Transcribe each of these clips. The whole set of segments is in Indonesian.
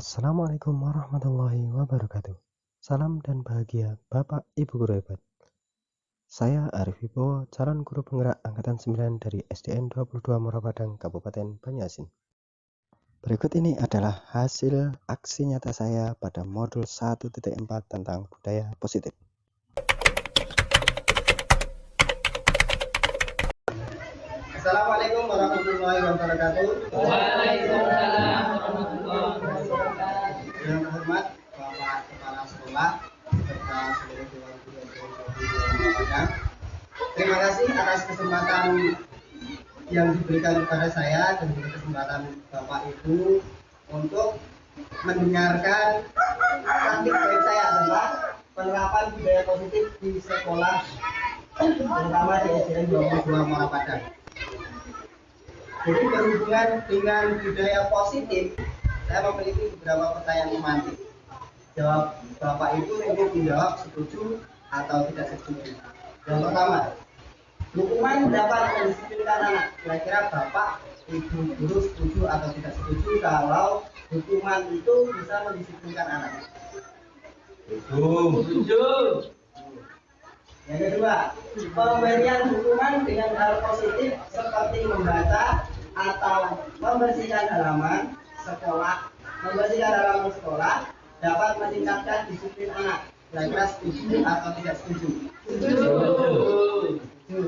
Assalamualaikum warahmatullahi wabarakatuh. Salam dan bahagia Bapak Ibu Guru hebat. Saya Arif Wibowo, calon guru penggerak angkatan 9 dari SDN 22 Morapadang, Kabupaten Banyasin. Berikut ini adalah hasil aksi nyata saya pada modul 1.4 tentang budaya positif. Assalamualaikum warahmatullahi wabarakatuh. Waalaikumsalam warahmatullahi wabarakatuh. Yang terhormat Bapak Kepala Sekolah serta seluruh Dewan Guru SDN 22 Padang. Terima kasih atas kesempatan yang diberikan kepada saya dan juga kesempatan Bapak Ibu untuk mendengarkan praktik baik saya tentang penerapan budaya positif di sekolah, terutama di SDN 22 Morapadang. Jadi berhubungan dengan budaya positif, saya memiliki beberapa pertanyaan pemantik. Jawab Bapak itu untuk menjawab setuju atau tidak setuju. Yang pertama, hukuman dapat mendisiplinkan anak. Kira-kira Bapak, Ibu guru setuju atau tidak setuju kalau hukuman itu bisa mendisiplinkan anak? Setuju. Yang kedua, pemberian hukuman dengan hal positif seperti membaca atau membersihkan halaman sekolah, dapat meningkatkan disiplin anak. Kira-kira setuju atau tidak setuju? Setuju. Setuju.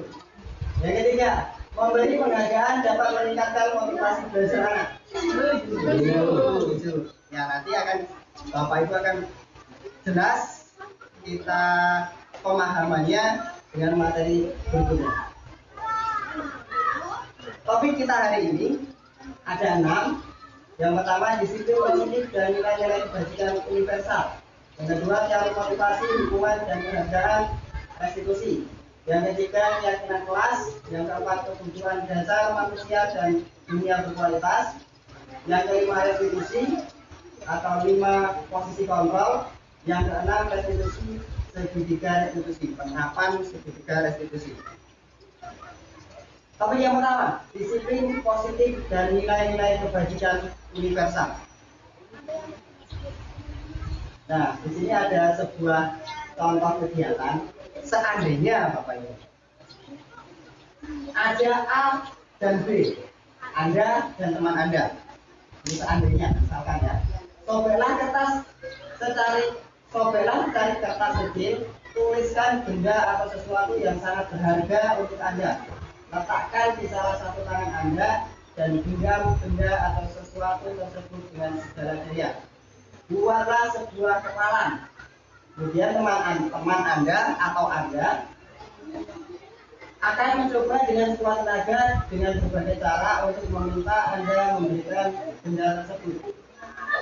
Yang ketiga, memberi penghargaan dapat meningkatkan motivasi belajar anak. Setuju. Ya, nanti Bapak Ibu akan jelas kita pemahamannya dengan materi berikutnya. Topik kita hari ini ada 6. Yang pertama, disiplin positif dan nilai-nilai kebajikan universal. Yang kedua, teori motivasi, hukuman dan penghargaan restitusi. Yang ketiga, keyakinan kelas. Yang keempat, kebutuhan dasar manusia dan dunia berkualitas. Yang kelima, restitusi atau 5 posisi kontrol. Yang keenam, restitusi segitiga restitusi, penerapan segitiga restitusi. Topik yang pertama, disiplin positif dan nilai-nilai kebajikan universal. Nah, di sini ada sebuah contoh kegiatan. Seandainya Bapak Ibu ada A dan B, Anda dan teman Anda. Ini seandainya, misalkan ya. Sobeklah cari kertas kecil, tuliskan benda atau sesuatu yang sangat berharga untuk Anda. Letakkan di salah satu tangan Anda dan genggam benda atau sesuatu tersebut dengan segala daya. Buatlah sebuah kepalan. Kemudian teman Anda atau Anda akan mencoba dengan sekuat tenaga dengan berbagai cara untuk meminta Anda memberikan benda tersebut.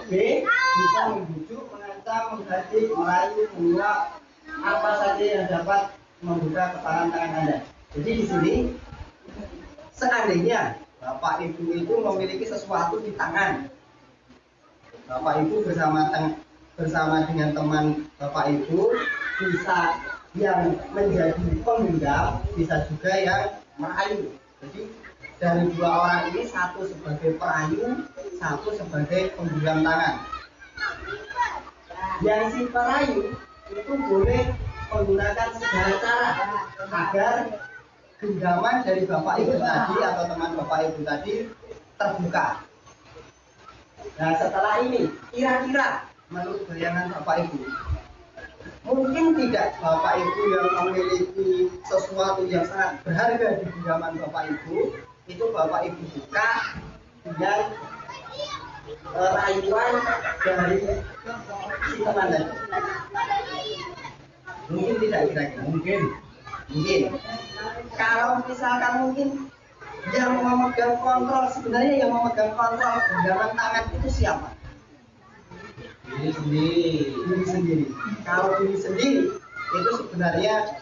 B. Bisa membujuk, mengancam, menghadik, merayu, menyuap, apa saja yang dapat membuka kepalan tangan Anda. Jadi di sini, seandainya Bapak Ibu itu memiliki sesuatu di tangan, Bapak Ibu bersama dengan teman Bapak Ibu, bisa yang menjadi penggenggam, bisa juga yang merayu. Jadi dari 2 orang ini, satu sebagai perayu, satu sebagai penggenggam tangan. Yang si perayu itu boleh menggunakan segala cara agar genggaman dari Bapak Ibu tadi atau teman Bapak Ibu tadi terbuka. Nah, setelah ini, kira-kira menurut bayangan Bapak Ibu, mungkin tidak Bapak Ibu yang memiliki sesuatu yang sangat berharga di genggaman Bapak Ibu, itu Bapak Ibu buka dengan rayuan dari si teman tadi. Mungkin tidak kira-kira? Mungkin. Kalau misalkan mungkin yang memegang kontrol, sebenarnya yang memegang kontrol genggaman tangan itu siapa? Diri sendiri. Kalau diri sendiri itu sebenarnya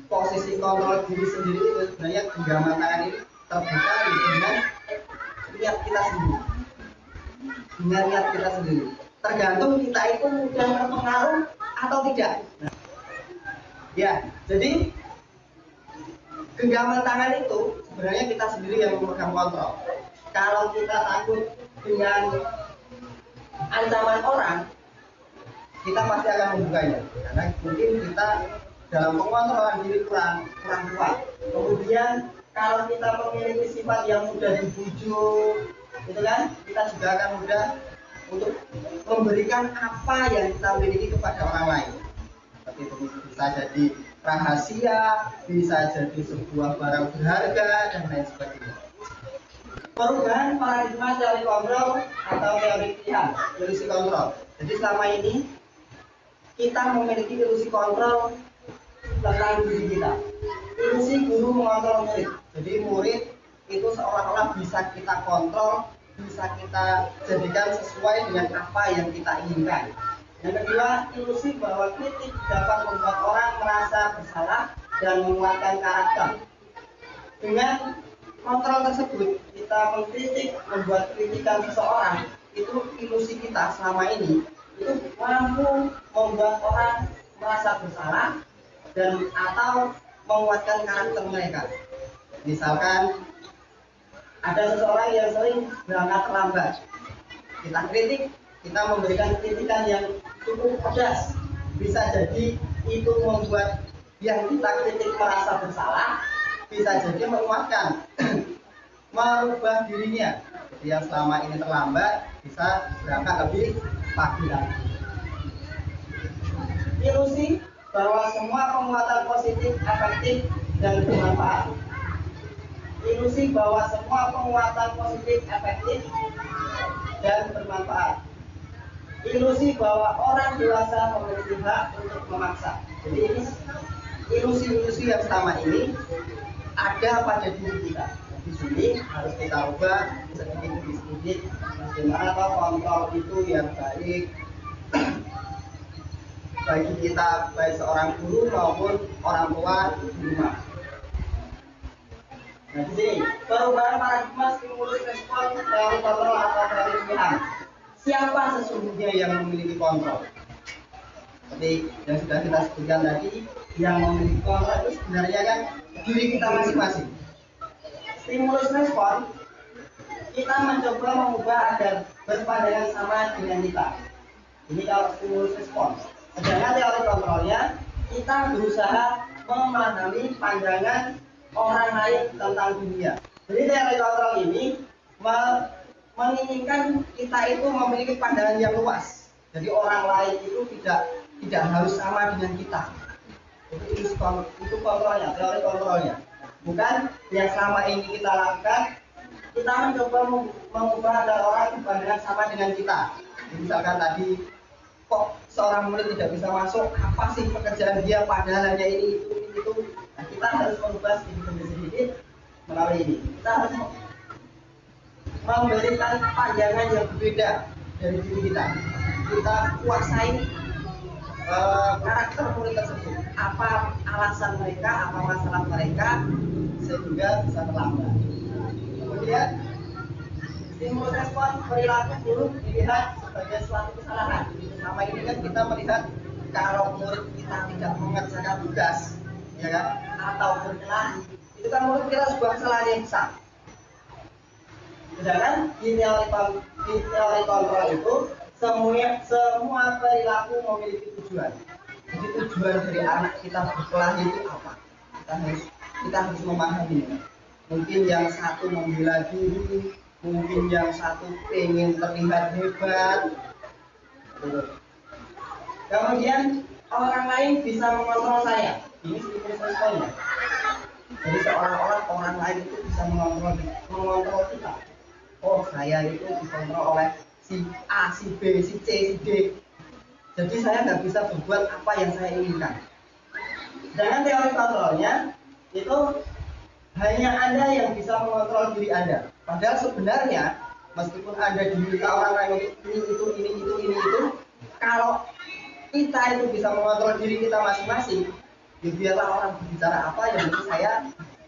posisi kontrol diri sendiri itu sebenarnya genggaman tangan ini terbuka dengan niat kita sendiri. Tergantung kita itu mudah terpengaruh atau tidak. Nah, ya, jadi genggaman tangan itu sebenarnya kita sendiri yang memegang kontrol. Kalau kita takut dengan ancaman orang, kita pasti akan membukanya karena mungkin kita dalam pengontrolan diri kurang kuat. Kemudian kalau kita memiliki sifat yang mudah dibujuk, gitu kan, kita juga akan mudah untuk memberikan apa yang kita miliki kepada orang lain. Seperti itu bisa jadi rahasia, bisa jadi sebuah barang berharga dan lain sebagainya. Perubahan paradigma teori kontrol atau teori pilihan, ilusi kontrol. Jadi selama ini kita memiliki ilusi kontrol tentang diri kita. Ilusi guru mengontrol murid. Jadi murid itu seolah-olah bisa kita kontrol, bisa kita jadikan sesuai dengan apa yang kita inginkan. Yang kedua, ilusi bahwa kritik dapat membuat orang merasa bersalah dan menguatkan karakter. Dengan kontrol tersebut, kita mengkritik, membuat kritikan seseorang, itu ilusi kita selama ini itu mampu membuat orang merasa bersalah dan atau menguatkan karakter mereka. Misalkan ada seseorang yang sering berangkat terlambat, kita kritik, kita memberikan kritikan yang cukup pedas, bisa jadi itu membuat yang kita kritik merasa bersalah, bisa jadi menguatkan merubah dirinya. Jadi yang selama ini terlambat bisa berangkat lebih pagi lagi. Ilusi bahwa semua penguatan positif, efektif, dan bermanfaat. Ilusi bahwa semua penguatan positif, efektif, dan bermanfaat. Ilusi bahwa orang dewasa memiliki hak untuk memaksa. Jadi ini ilusi-ilusi yang selama ini ada pada diri kita. Di sini harus kita ubah sedikit demi sedikit bagaimana kontrol itu yang baik bagi kita, baik seorang guru maupun orang tua di rumah. Nah, di sini perubahan paradigma stimulus respon teori kontrol atau teori pilihan. Siapa sesungguhnya yang memiliki kontrol? Seperti yang sudah kita sebutkan tadi, yang memiliki kontrol itu sebenarnya kan diri kita masing-masing. Stimulus respon, kita mencoba mengubah agar berpandangan sama dengan kita. Ini kalau stimulus respon. Sedangkan teori kontrolnya, kita berusaha memahami pandangan orang lain tentang dunia. Jadi teori kontrol ini menginginkan kita itu memiliki pandangan yang luas. Jadi orang lain itu tidak harus sama dengan kita. Itu kontrolnya, teori kontrolnya. Bukan yang selama ini kita lakukan, kita mencoba mengubah agar orang berpandangan sama dengan kita. Misalkan tadi, kok seorang murid tidak bisa masuk, apa sih pekerjaan dia, padahal hanya ini, itu. Nah, kita harus mengubah sedikit demi sedikit melalui ini. Kita harus memberikan pandangan yang berbeda dari diri kita. Kita kuasai karakter murid tersebut, apa alasan mereka, apa masalah mereka, sehingga bisa terlambat. Kemudian stimulus respon perilaku dulu dilihat sebagai suatu kesalahan. Selama ini kan kita melihat kalau murid kita tidak mengerjakan tugas, ya kan, atau berkelahi, itu kan menurut kita sebuah kesalahan yang besar. Sedangkan di teori kontrol itu semua perilaku memiliki tujuan. Jadi tujuan dari anak kita berkelahi itu apa? Kita harus memahami. Mungkin yang satu membela diri, mungkin yang satu ingin terlihat hebat. Kemudian orang lain bisa mengontrol saya. Ini stimulus responnya. Jadi seolah-olah orang lain itu bisa mengontrol kita. Oh, saya itu dikontrol oleh si A, si B, si C, si D. Jadi saya nggak bisa berbuat apa yang saya inginkan. Dengan teori kontrolnya itu hanya Anda yang bisa mengontrol diri Anda. Padahal sebenarnya meskipun Anda diminta orang lain ini itu, kalau kita itu bisa mengontrol diri kita masing-masing, ya biarlah orang berbicara apa yang penting saya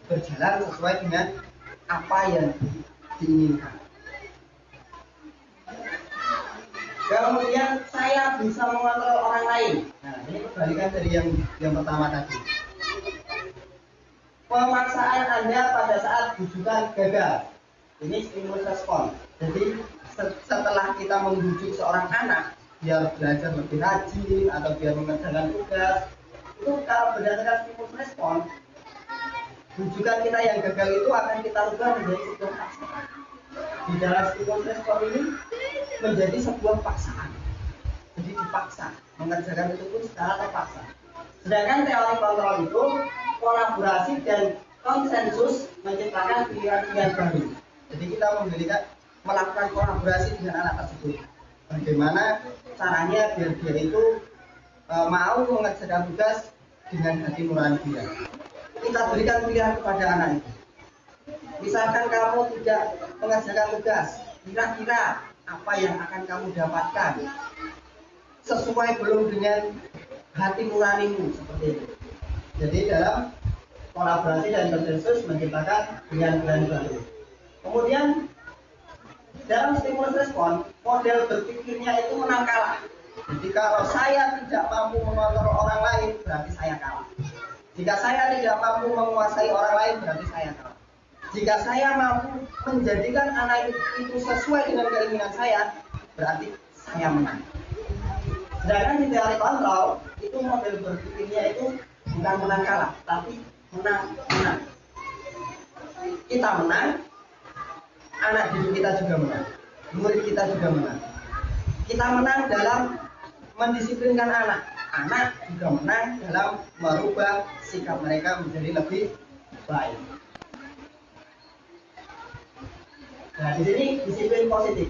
berjalan sesuai dengan apa yang diinginkan. Kemudian saya bisa mengontrol orang lain. Nah, ini kebalikan dari yang pertama tadi. Pemaksaan Anda pada saat bujukan gagal. Ini stimulus respon. Jadi setelah kita membujuk seorang anak biar belajar lebih rajin atau biar mengerjakan tugas, itu kalau berdasarkan stimulus respon, bujukan kita yang gagal itu akan kita rubah menjadi sebuah paksaan. Di dalam stimulus respon ini menjadi sebuah paksaan, jadi dipaksa mengerjakan itu pun secara terpaksa. Sedangkan teori kontrol itu kolaborasi dan konsensus menciptakan pilihan-pilihan baru. Jadi kita melakukan kolaborasi dengan anak tersebut. Bagaimana caranya biar dia itu mau mengerjakan tugas dengan hati nurani dia. Kita berikan pilihan kepada anak itu. Misalkan kamu tidak mengerjakan tugas, kira-kira apa yang akan kamu dapatkan? Sesuai belum dengan hati nuranimu, seperti itu. Jadi dalam kolaborasi dan konsensus menciptakan pilihan-pilihan baru. Kemudian dalam stimulus respon, model berpikirnya itu menang kalah. Jadi kalau saya tidak mampu mengontrol orang lain, berarti saya kalah. Jika saya tidak mampu menguasai orang lain, berarti saya kalah. Jika saya mampu menjadikan anak itu sesuai dengan keinginan saya, berarti saya menang. Sedangkan di teori kontrol, itu model berpikirnya itu bukan menang kalah, tapi menang-menang. Kita menang, anak didik kita juga menang, murid kita juga menang. Kita menang dalam mendisiplinkan anak, anak juga menang dalam merubah sikap mereka menjadi lebih baik. Nah, di sini disiplin positif.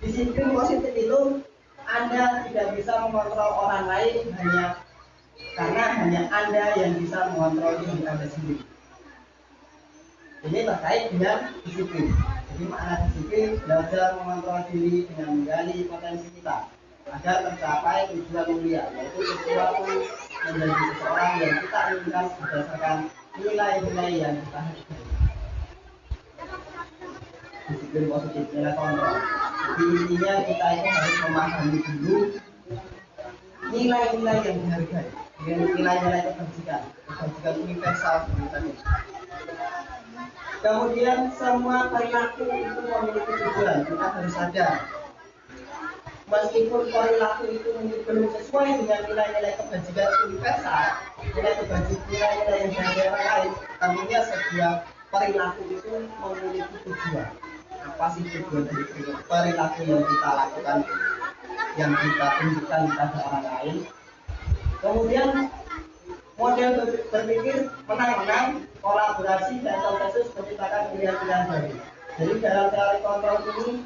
Disiplin positif itu Anda tidak bisa mengontrol orang lain karena hanya Anda yang bisa mengontrol diri Anda sendiri. Ini terkait dengan disiplin. Jadi makna disiplin belajar mengontrol diri dengan menggali potensi kita agar tercapai tujuan mulia, yaitu sesuatu menjadi seseorang yang kita inginkan berdasarkan nilai-nilai yang kita hargai. Disiplin positif, nilai kontrol. Jadi intinya kita itu harus memahami dulu nilai-nilai yang dihargai, nilai-nilai kebajikan universal seperti tadi. Kemudian semua perilaku itu memiliki tujuan, kita harus sadar. Meskipun perilaku itu mungkin belum sesuai dengan nilai-nilai kebajikan universal, nilai-nilai yang dihargai orang lain, tentunya sebuah perilaku itu memiliki tujuan. Apa sih tujuan dari perilaku yang kita lakukan, yang kita tunjukkan kepada orang lain? Kemudian model berpikir menang-menang, kolaborasi dan konsensus menciptakan pilihan-pilihan baru. Jadi dalam teori kontrol ini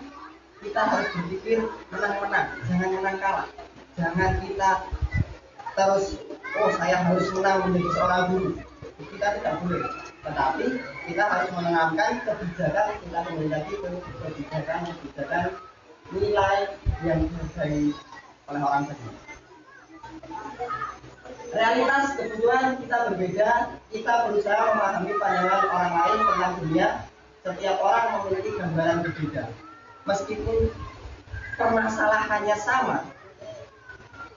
kita harus berpikir menang-menang, jangan menang kalah. Jangan kita terus, saya harus menang menjadi seorang guru. Kita tidak boleh. Tetapi kita harus menanamkan kebijakan, kita kembali lagi ke kebijakan nilai yang dihargai oleh orang tadi. Realitas kebutuhan kita berbeda, kita berusaha memahami pandangan orang lain tentang dunia. Setiap orang memiliki gambaran berbeda. Meskipun permasalahannya sama,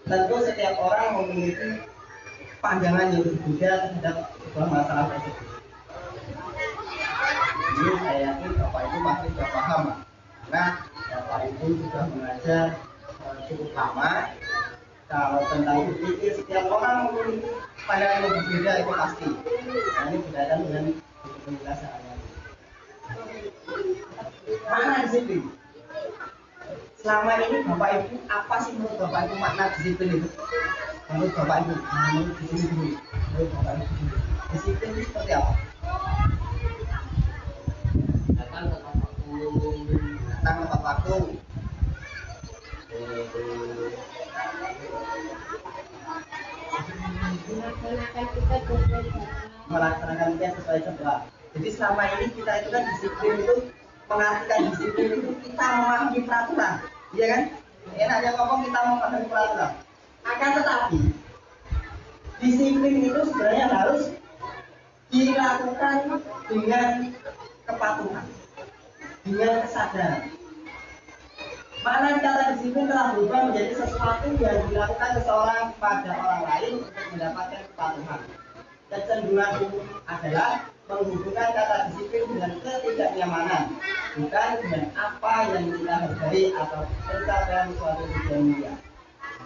tentu setiap orang memiliki pandangan yang berbeda terhadap sebuah masalah tersebut. Ini saya yakin Bapak Ibu pasti sudah paham, karena Bapak Ibu sudah mengajar cukup lama. Kalau tentang berpikir, setiap orang memiliki pandangan yang berbeda, itu pasti. Nah, ini berkaitan dengan penjelasan. Makna disiplin. Selama ini Bapak Ibu, apa sih menurut Bapak Ibu makna disiplin itu? Menurut Bapak Ibu, menurut disiplin dulu. Menurut Bapak Ibu, disiplin itu seperti apa? Datang tepat waktu. Melaksanakan kita sesuai jadwal. Jadi selama ini kita itu kan disiplin itu, mengartikan disiplin itu kita memahami peraturan, iya kan? Enaknya ngomong kita memahami peraturan. Akan tetapi disiplin itu sebenarnya harus dilakukan dengan kepatuhan, dengan kesadaran. Makna kata disiplin telah berubah menjadi sesuatu yang dilakukan seseorang pada orang lain untuk mendapatkan kepatuhan. Kecenderungan umum adalah menghubungkan kata disiplin dengan ketidaknyamanan, bukan dengan apa yang kita hargai atau pencapaian suatu tujuan mulia.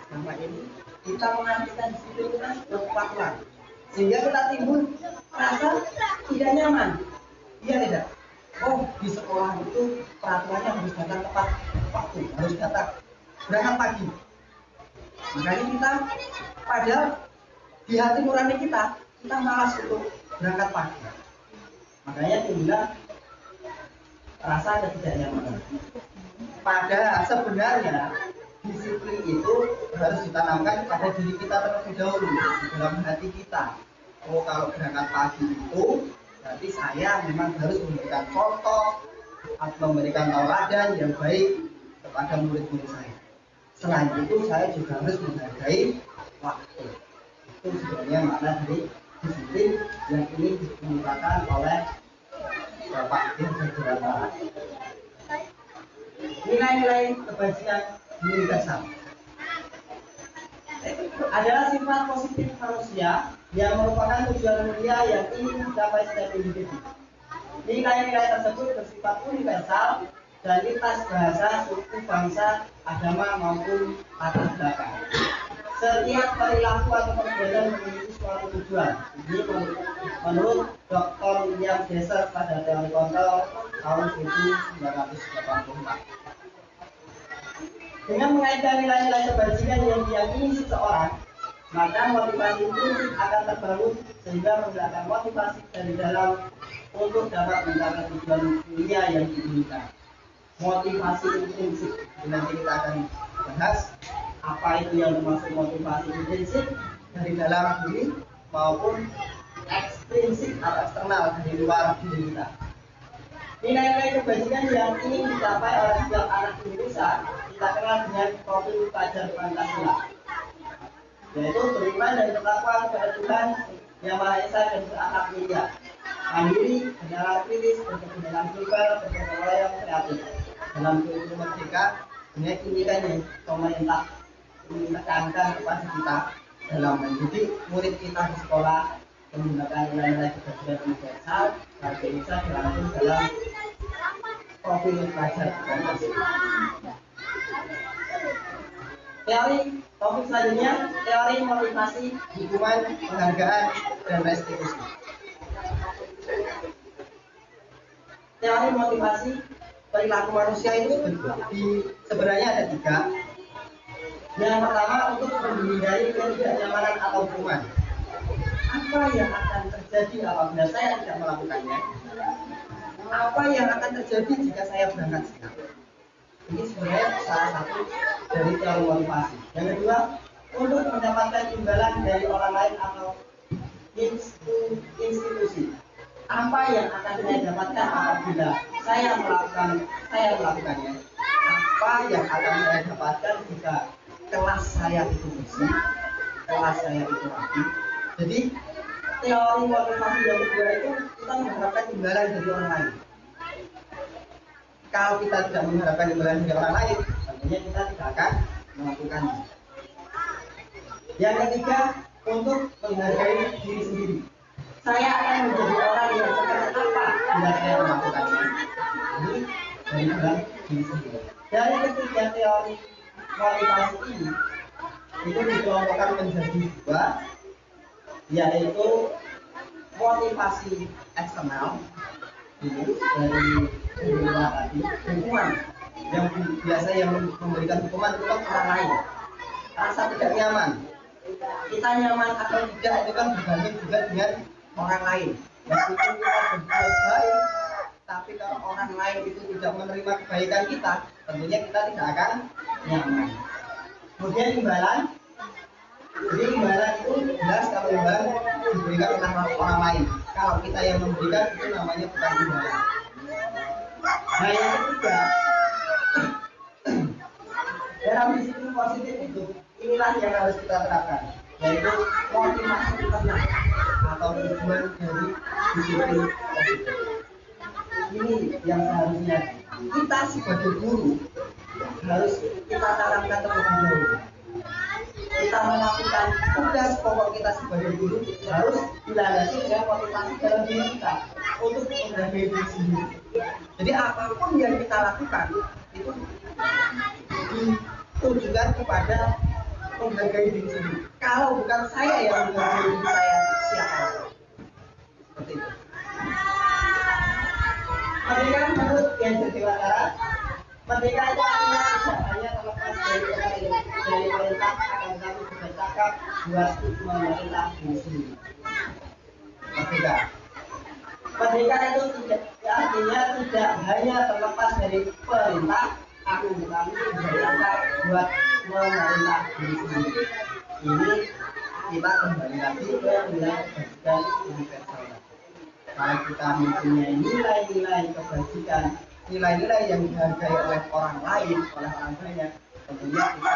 Sama ini kita mengartikan disiplin itu kan sebuah kepatuhan, sehingga kita timbul rasa tidak nyaman. Iya tidak? Oh, di sekolah itu peraturannya harus datang tepat waktu, harus datang berangkat pagi. Makanya kita padahal di hati nurani kita malas untuk berangkat pagi. Makanya timbullah rasa ketidaknyamanan. Padahal sebenarnya disiplin itu harus ditanamkan pada diri kita terlebih dahulu, di dalam hati kita. Oh, kalau berangkat pagi itu berarti saya memang harus memberikan contoh atau memberikan tauladan yang baik kepada murid-murid saya. Selain itu saya juga harus menghargai waktu. Itu sebenarnya makna dari disiplin yang ini dikemukakan oleh Bapak Ibu. Nilai-nilai kebajikan universal adalah sifat positif manusia yang merupakan tujuan mulia yang ingin dicapai setiap individu. Nilai-nilai tersebut bersifat universal dan lintas bahasa, suku, bangsa, agama maupun latar belakang. Setiap perilaku atau perbuatan memiliki suatu tujuan. Ini menurut Dr. William Glasser pada teori kontrol tahun 1984. Dengan mengaitkan nilai-nilai kebajikan yang diyakini seseorang, maka motivasi intrinsik akan terbangun sehingga menggerakkan motivasi dari dalam untuk dapat mencapai tujuan mulia yang diinginkan. Motivasi intrinsik, nanti kita akan bahas apa itu yang termasuk motivasi intrinsik dari dalam diri maupun ekstrinsik atau eksternal dari luar diri kita. Nilai-nilai kebajikan yang ingin dicapai oleh setiap anak Indonesia kita kenal dengan profil pelajar Pancasila, yaitu beriman dan bertakwa kepada Tuhan Yang Maha Esa dan berakhlak mulia, mandiri, bernalar kritis, berkepentingan global, berkepentingan kreatif. Dalam kurikulum merdeka, sebenarnya ini kan yang pemerintah menekankan kepada kita dalam mendidik murid kita di sekolah menggunakan nilai-nilai kebajikan universal, bahasa Indonesia dirangkum dalam profil pelajar Pancasila. Teori topik selanjutnya, teori motivasi, dukungan, penghargaan, dan restitusi. Teori motivasi perilaku manusia itu sebenarnya ada 3. Yang pertama, untuk menghindari ketidaknyamanan atau hukuman. Apa yang akan terjadi apabila saya tidak melakukannya? Apa yang akan terjadi jika saya berangkat siang? Ini sebenarnya salah satu dari teori motivasi. Yang kedua, untuk mendapatkan imbalan dari orang lain atau institusi. Apa yang akan saya dapatkan apabila saya melakukannya? Apa yang akan saya dapatkan jika kelas saya itu bersih, kelas saya itu rapi? Jadi teori motivasi yang kedua itu kita mengharapkan imbalan dari orang lain. Kalau kita tidak mengharapkan imbalan dari orang lain, tentunya kita tidak akan melakukannya. Yang ketiga, untuk menghargai diri sendiri. Saya akan menjadi orang yang seperti apa bila saya melakukannya. Ini dari dalam diri sendiri. Dari ketiga teori motivasi ini, itu dikelompokkan menjadi 2, yaitu motivasi eksternal, ini dari luar tadi, hukuman yang biasa yang memberikan hukuman itu kan orang lain. Rasa tidak nyaman, kita nyaman atau tidak itu kan bergantung juga dengan orang lain. Meskipun kita berbuat baik, tapi kalau orang lain itu tidak menerima kebaikan kita, tentunya kita tidak akan nyaman. Kemudian imbalan. Jadi imbalan itu jelas kalau imbalan diberikan oleh orang lain. Kalau kita yang memberikan itu namanya bukan imbalan. Nah, yang ketiga, dalam disiplin positif itu inilah yang harus kita terapkan, yaitu motivasi internal atau tujuan dari disiplin positif. Ini yang seharusnya kita sebagai guru harus kita tanamkan terlebih dahulu. kita melakukan tugas pokok kita sebagai guru harus dilandasi dengan motivasi dalam diri kita untuk menghargai diri sendiri. Jadi apapun yang kita lakukan itu ditujukan kepada menghargai diri sendiri. Kalau bukan saya yang menghargai diri saya, siapa? Seperti itu. Merdeka menurut yang Dewantara, merdeka itu artinya tidak hanya terlepas dari perintah, akan tetapi juga cakap buat memerintah diri sendiri. Merdeka. Merdeka itu artinya tidak hanya terlepas dari perintah, akan tetapi juga cakap buat memerintah diri sendiri. Ini kita kembali lagi ke nilai kebajikan universal. Kalau kita mempunyai nilai-nilai kebajikan, nilai-nilai yang dihargai oleh orang lain, oleh orang banyak, tentunya kita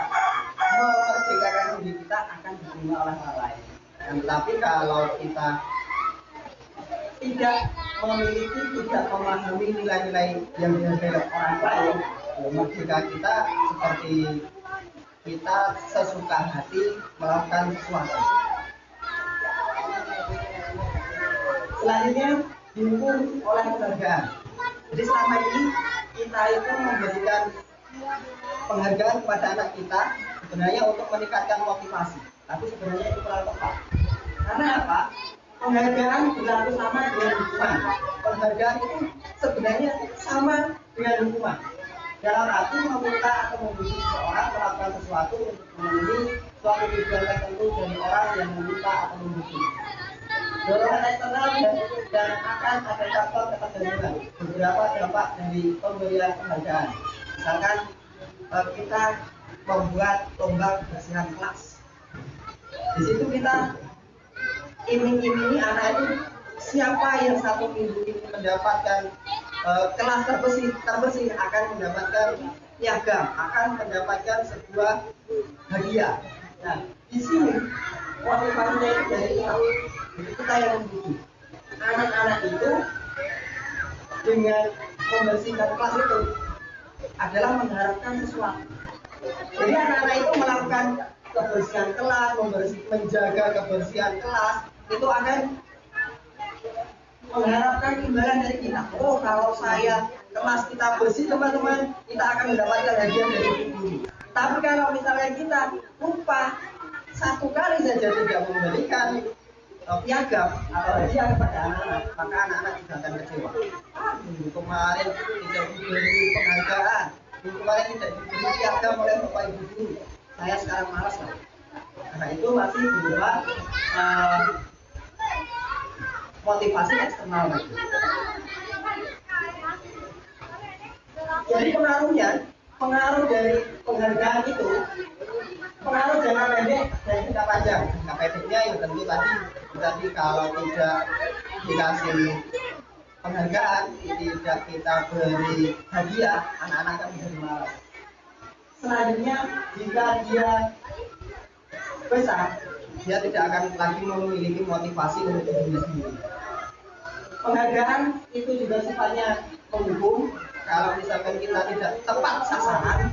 memerdekakan diri kita akan diterima oleh orang lain. Dan tetapi kalau kita tidak memiliki, tidak memahami nilai-nilai yang dihargai oleh orang lain, merdeka kita seperti kita sesuka hati melakukan sesuatu. Selanjutnya dihukum oleh penghargaan. Jadi selama ini kita itu memberikan penghargaan kepada anak kita sebenarnya untuk meningkatkan motivasi, tapi sebenarnya itu kurang tepat. Karena apa? Penghargaan berlaku sama dengan hukuman. Penghargaan itu sebenarnya sama dengan hukuman. Dalam arti meminta atau membujuk seseorang melakukan sesuatu untuk memenuhi suatu tujuan tertentu dari orang yang meminta atau membujuk. Dorongan eksternal dan akan ada faktor ketergantungan. Beberapa dampak dari pemberian penghargaan. Misalkan kita membuat lomba kebersihan kelas. Di situ kita iming-imingi anak itu siapa yang satu minggu ini mendapatkan kelas terbersih akan mendapatkan piagam, akan mendapatkan sebuah hadiah. Nah, di sini motivasinya itu dari kita. Jadi kita yang membujuk anak-anak itu dengan membersihkan kelas itu adalah mengharapkan sesuatu. Jadi anak-anak itu melakukan kebersihan kelas, menjaga kebersihan kelas itu akan mengharapkan imbalan dari kita. Oh, kalau saya kelas kita bersih teman-teman, kita akan mendapatkan hadiah dari guru. Tapi kalau misalnya kita lupa satu kali saja tidak memberikan piagam atau hadiah kepada anak-anak, maka anak-anak juga akan kecewa. Minggu kemarin tidak diberi penghargaan, minggu kemarin tidak diberi piagam oleh bapak ibu guru, saya sekarang malas lah. Karena itu masih berupa motivasi eksternal lagi. Jadi pengaruh dari penghargaan itu, pengaruh jangka pendek dan jangka panjang. Jangka pendeknya ya tentu tadi kalau tidak dikasih penghargaan, tidak kita beri hadiah, anak-anak akan menjadi malas. Selanjutnya, jika dia besar, dia tidak akan lagi memiliki motivasi untuk dirinya sendiri. Penghargaan itu juga sifatnya menghukum. Kalau misalkan kita tidak tepat sasaran,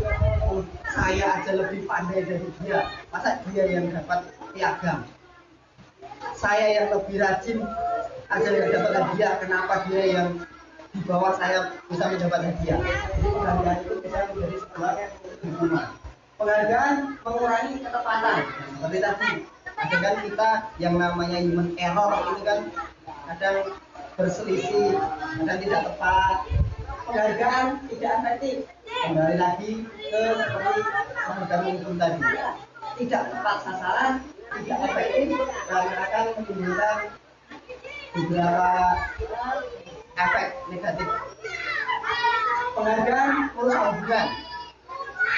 saya aja lebih pandai dari dia, masa dia yang dapat piagam? Saya yang lebih rajin aja nggak dapat hadiah, kenapa dia yang di bawah saya bisa mendapat hadiah? Jadi penghargaan itu bisa menjadi sebuah hukuman. Penghargaan mengurangi ketepatan, seperti tadi. Ada kan kita yang namanya human error ini kan kadang berselisih, kadang tidak tepat. Penghargaan tidak efektif. Kembali lagi ke seperti penghargaan hukum tadi. Tidak tepat sasaran, tidak efektif, dan akan menimbulkan beberapa efek negatif. Penghargaan merusak hubungan.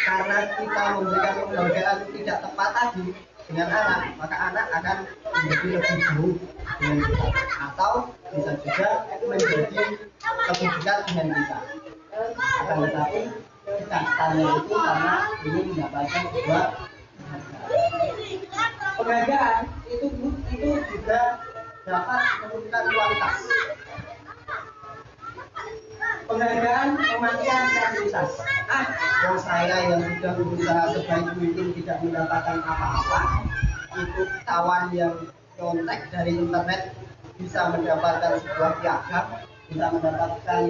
Karena kita memberikan penghargaan tidak tepat tadi dengan anak, maka anak akan menjadi lebih jauh dengan kita, atau bisa juga menjadi lebih dekat dengan kita. Akan tetapi dekatnya itu karena ingin mendapatkan sebuah penghargaan itu juga dapat menurunkan kualitas. Penghargaan pemakaian kreativitas. Saya yang sudah berusaha sebaik mungkin tidak mendapatkan apa-apa, itu kawan yang kontak dari internet bisa mendapatkan sebuah piagam, bisa mendapatkan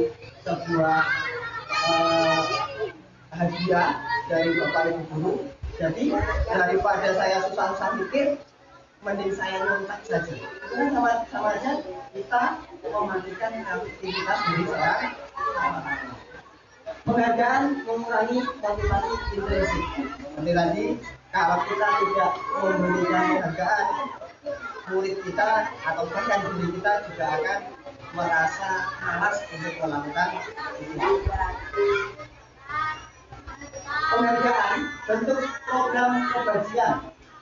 sebuah hadiah dari Bapak Ibu guru. Jadi daripada saya susah-susah mikir, mending saya nyontek saja. Itu sama aja kita mematikan aktivitas diri seorang. Penghargaan mengurangi motivasi intrinsik. Seperti tadi, kalau kita tidak memberikan penghargaan, murid kita atau bahkan diri kita juga akan merasa malas untuk melakukan itu. Penghargaan bentuk program kebajikan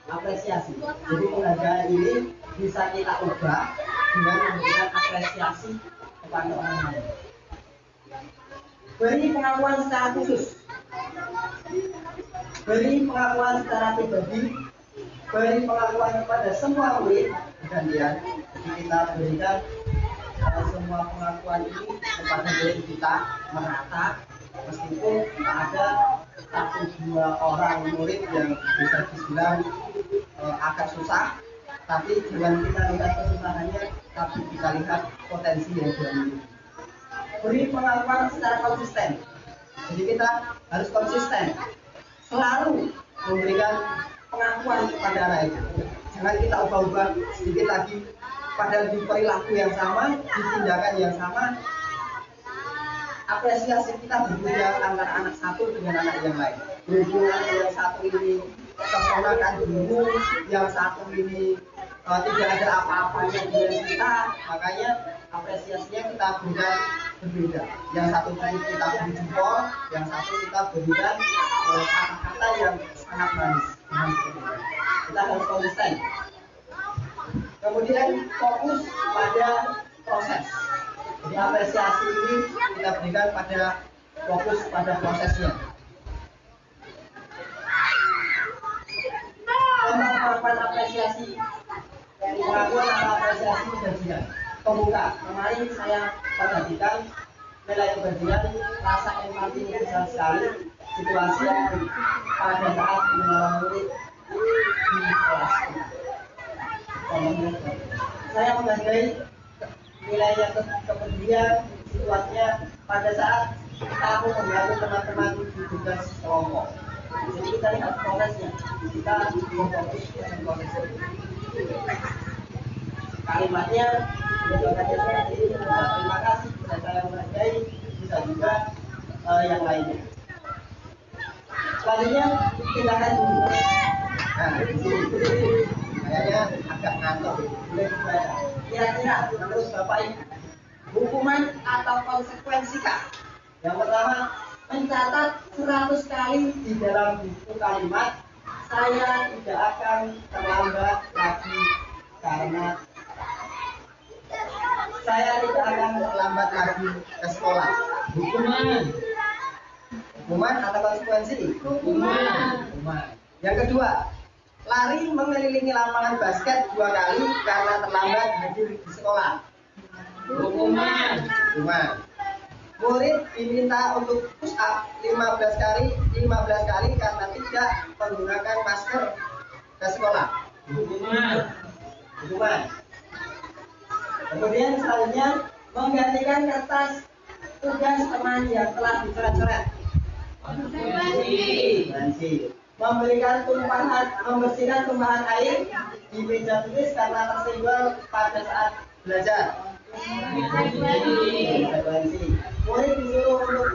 apresiasi. Jadi penghargaan ini bisa kita ubah dengan memberikan apresiasi kepada orang lain. Beri pengakuan secara khusus, beri pengakuan secara pribadi, beri pengakuan kepada semua murid gantian. Jadi kita berikan semua pengakuan ini kepada murid kita merata, meskipun ada 1-2 orang murid yang bisa dibilang agak susah, tapi jangan kita lihat kesusahannya, tapi kita lihat potensi yang dia miliki. Beri pengakuan secara konsisten. Jadi kita harus konsisten, selalu memberikan pengakuan kepada anak itu. Jangan kita ubah-ubah sedikit lagi, padahal di perilaku yang sama, di tindakan yang sama. Apresiasi kita berbeda antara anak satu dengan anak yang lain. Berhubungan yang satu ini keponakan dulu, yang satu ini tidak ada apa-apanya dengan kita, makanya apresiasinya kita berikan berbeda. Yang satu kita beri jempol, yang satu kita berikan kata-kata yang sangat manis. Kita harus konsisten. Kemudian fokus pada proses. Jadi apresiasi ini kita berikan pada fokus pada prosesnya. Penerapan apresiasi, pengakuan apresiasi kebajikan. Pembuka, kemarin saya perhatikan nilai kebajikan, rasa empati besar sekali, situasi pada saat menolong murid di kelas. Saya menghargai nilainya kepedulian, situasinya pada saat aku membantu teman-teman di tugas kelompok. Jadi kita lihat prosesnya, kita fokus dengan prosesnya. Kalimatnya terima kasih, bisa saya menghargai, bisa juga yang lainnya. Selanjutnya tindakan dulu. Nah, di sini kayaknya agak ngantuk. Kira-kira menurut Bapak Ibu, hukuman atau konsekuensi kah? Yang pertama, mencatat 100 kali di dalam buku kalimat, saya tidak akan terlambat lagi karena saya tidak akan terlambat lagi ke sekolah. Hukuman atau konsekuensi? Hukuman. Yang kedua, lari mengelilingi lapangan basket 2 kali karena terlambat hadir di sekolah. Hukuman. Murid diminta untuk push up 15 kali karena tidak menggunakan masker ke sekolah. Hukuman. Kemudian selanjutnya menggantikan kertas tugas teman yang telah dicoret-coret. Membersihkan tumpahan air di meja tulis karena tersenggol pada saat belajar. Murid disuruh untuk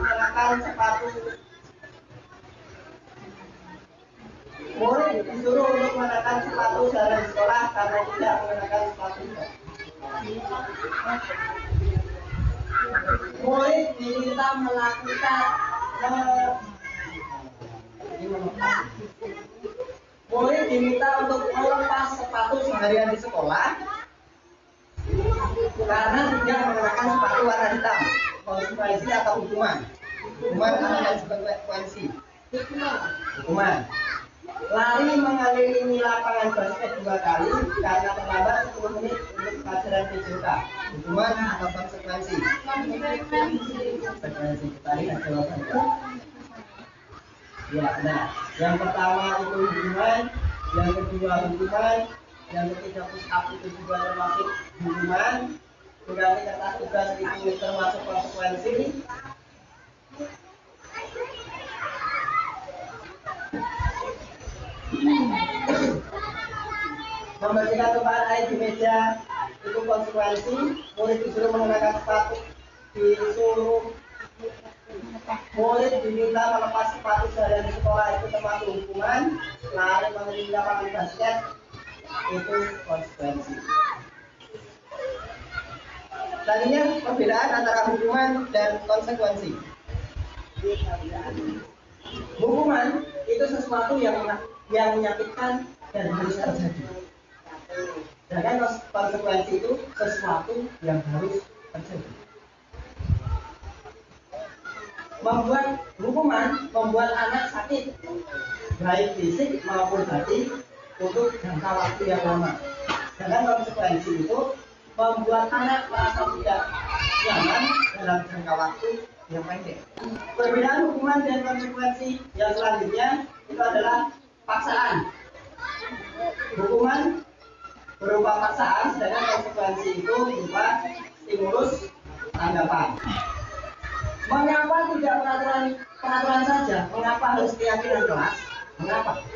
mengenakan sepatu dalam sekolah karena tidak mengenakan sepatu. Murid diminta untuk melepas sepatu seharian di sekolah karena tidak mengenakan sepatu warna hitam. Konsekuensi atau hukuman? Hukuman atau konsekuensi? Hukuman. Lari mengelilingi lapangan basket 2 kali karena terlambat 10 menit untuk pelajaran PJK, hukuman atau konsekuensi? Konsekuensi. Kita lihat jawabannya. Ya, benar. Yang pertama itu hukuman, yang kedua hukuman, yang ketiga push up itu juga termasuk hukuman, mengurangi kertas tugas itu termasuk konsekuensi. Membersihkan tumpahan air di meja itu konsekuensi. Murid disuruh menggunakan sepatu, disuruh murid diminta melepas sepatu seharian di sekolah itu termasuk hukuman. Lari mengenai lapangan basket itu konsekuensi. Tadinya perbedaan antara hukuman dan konsekuensi. Hukuman itu sesuatu yang menyakitkan dan harus terjadi. Sedangkan konsekuensi itu sesuatu yang harus terjadi. Membuat hukuman membuat anak sakit, baik fisik maupun batin untuk jangka waktu yang lama. Sedangkan konsekuensi itu membuat anak merasa tidak nyaman dalam jangka waktu yang pendek. Perbedaan hukuman dan konsekuensi yang selanjutnya itu adalah paksaan. Hukuman berupa paksaan, sedangkan konsekuensi itu berupa stimulus tanggapan. Mengapa tidak peraturan saja? Mengapa harus keyakinan kelas?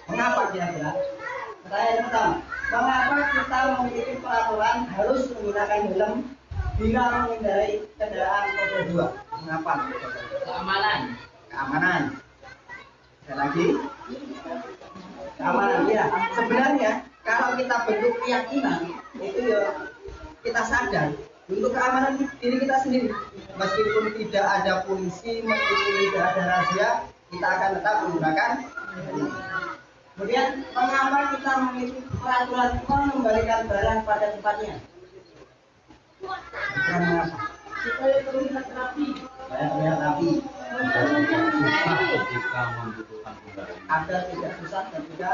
Mengapa kira-kira? Pertanyaan yang pertama, mengapa kita memiliki peraturan harus menggunakan helm bila mengendarai kendaraan roda 2? Mengapa? Keamanan. Ada lagi? Keamanan, ya. Sebenarnya kalau kita bentuk keyakinan itu ya kita sadar untuk keamanan diri kita sendiri. Meskipun tidak ada polisi, meskipun tidak ada razia, kita akan tetap menggunakan. Kemudian mengapa kita memiliki peraturan mengembalikan barang pada tempatnya? Mengapa? Supaya terlihat rapi. Agar tidak susah ketika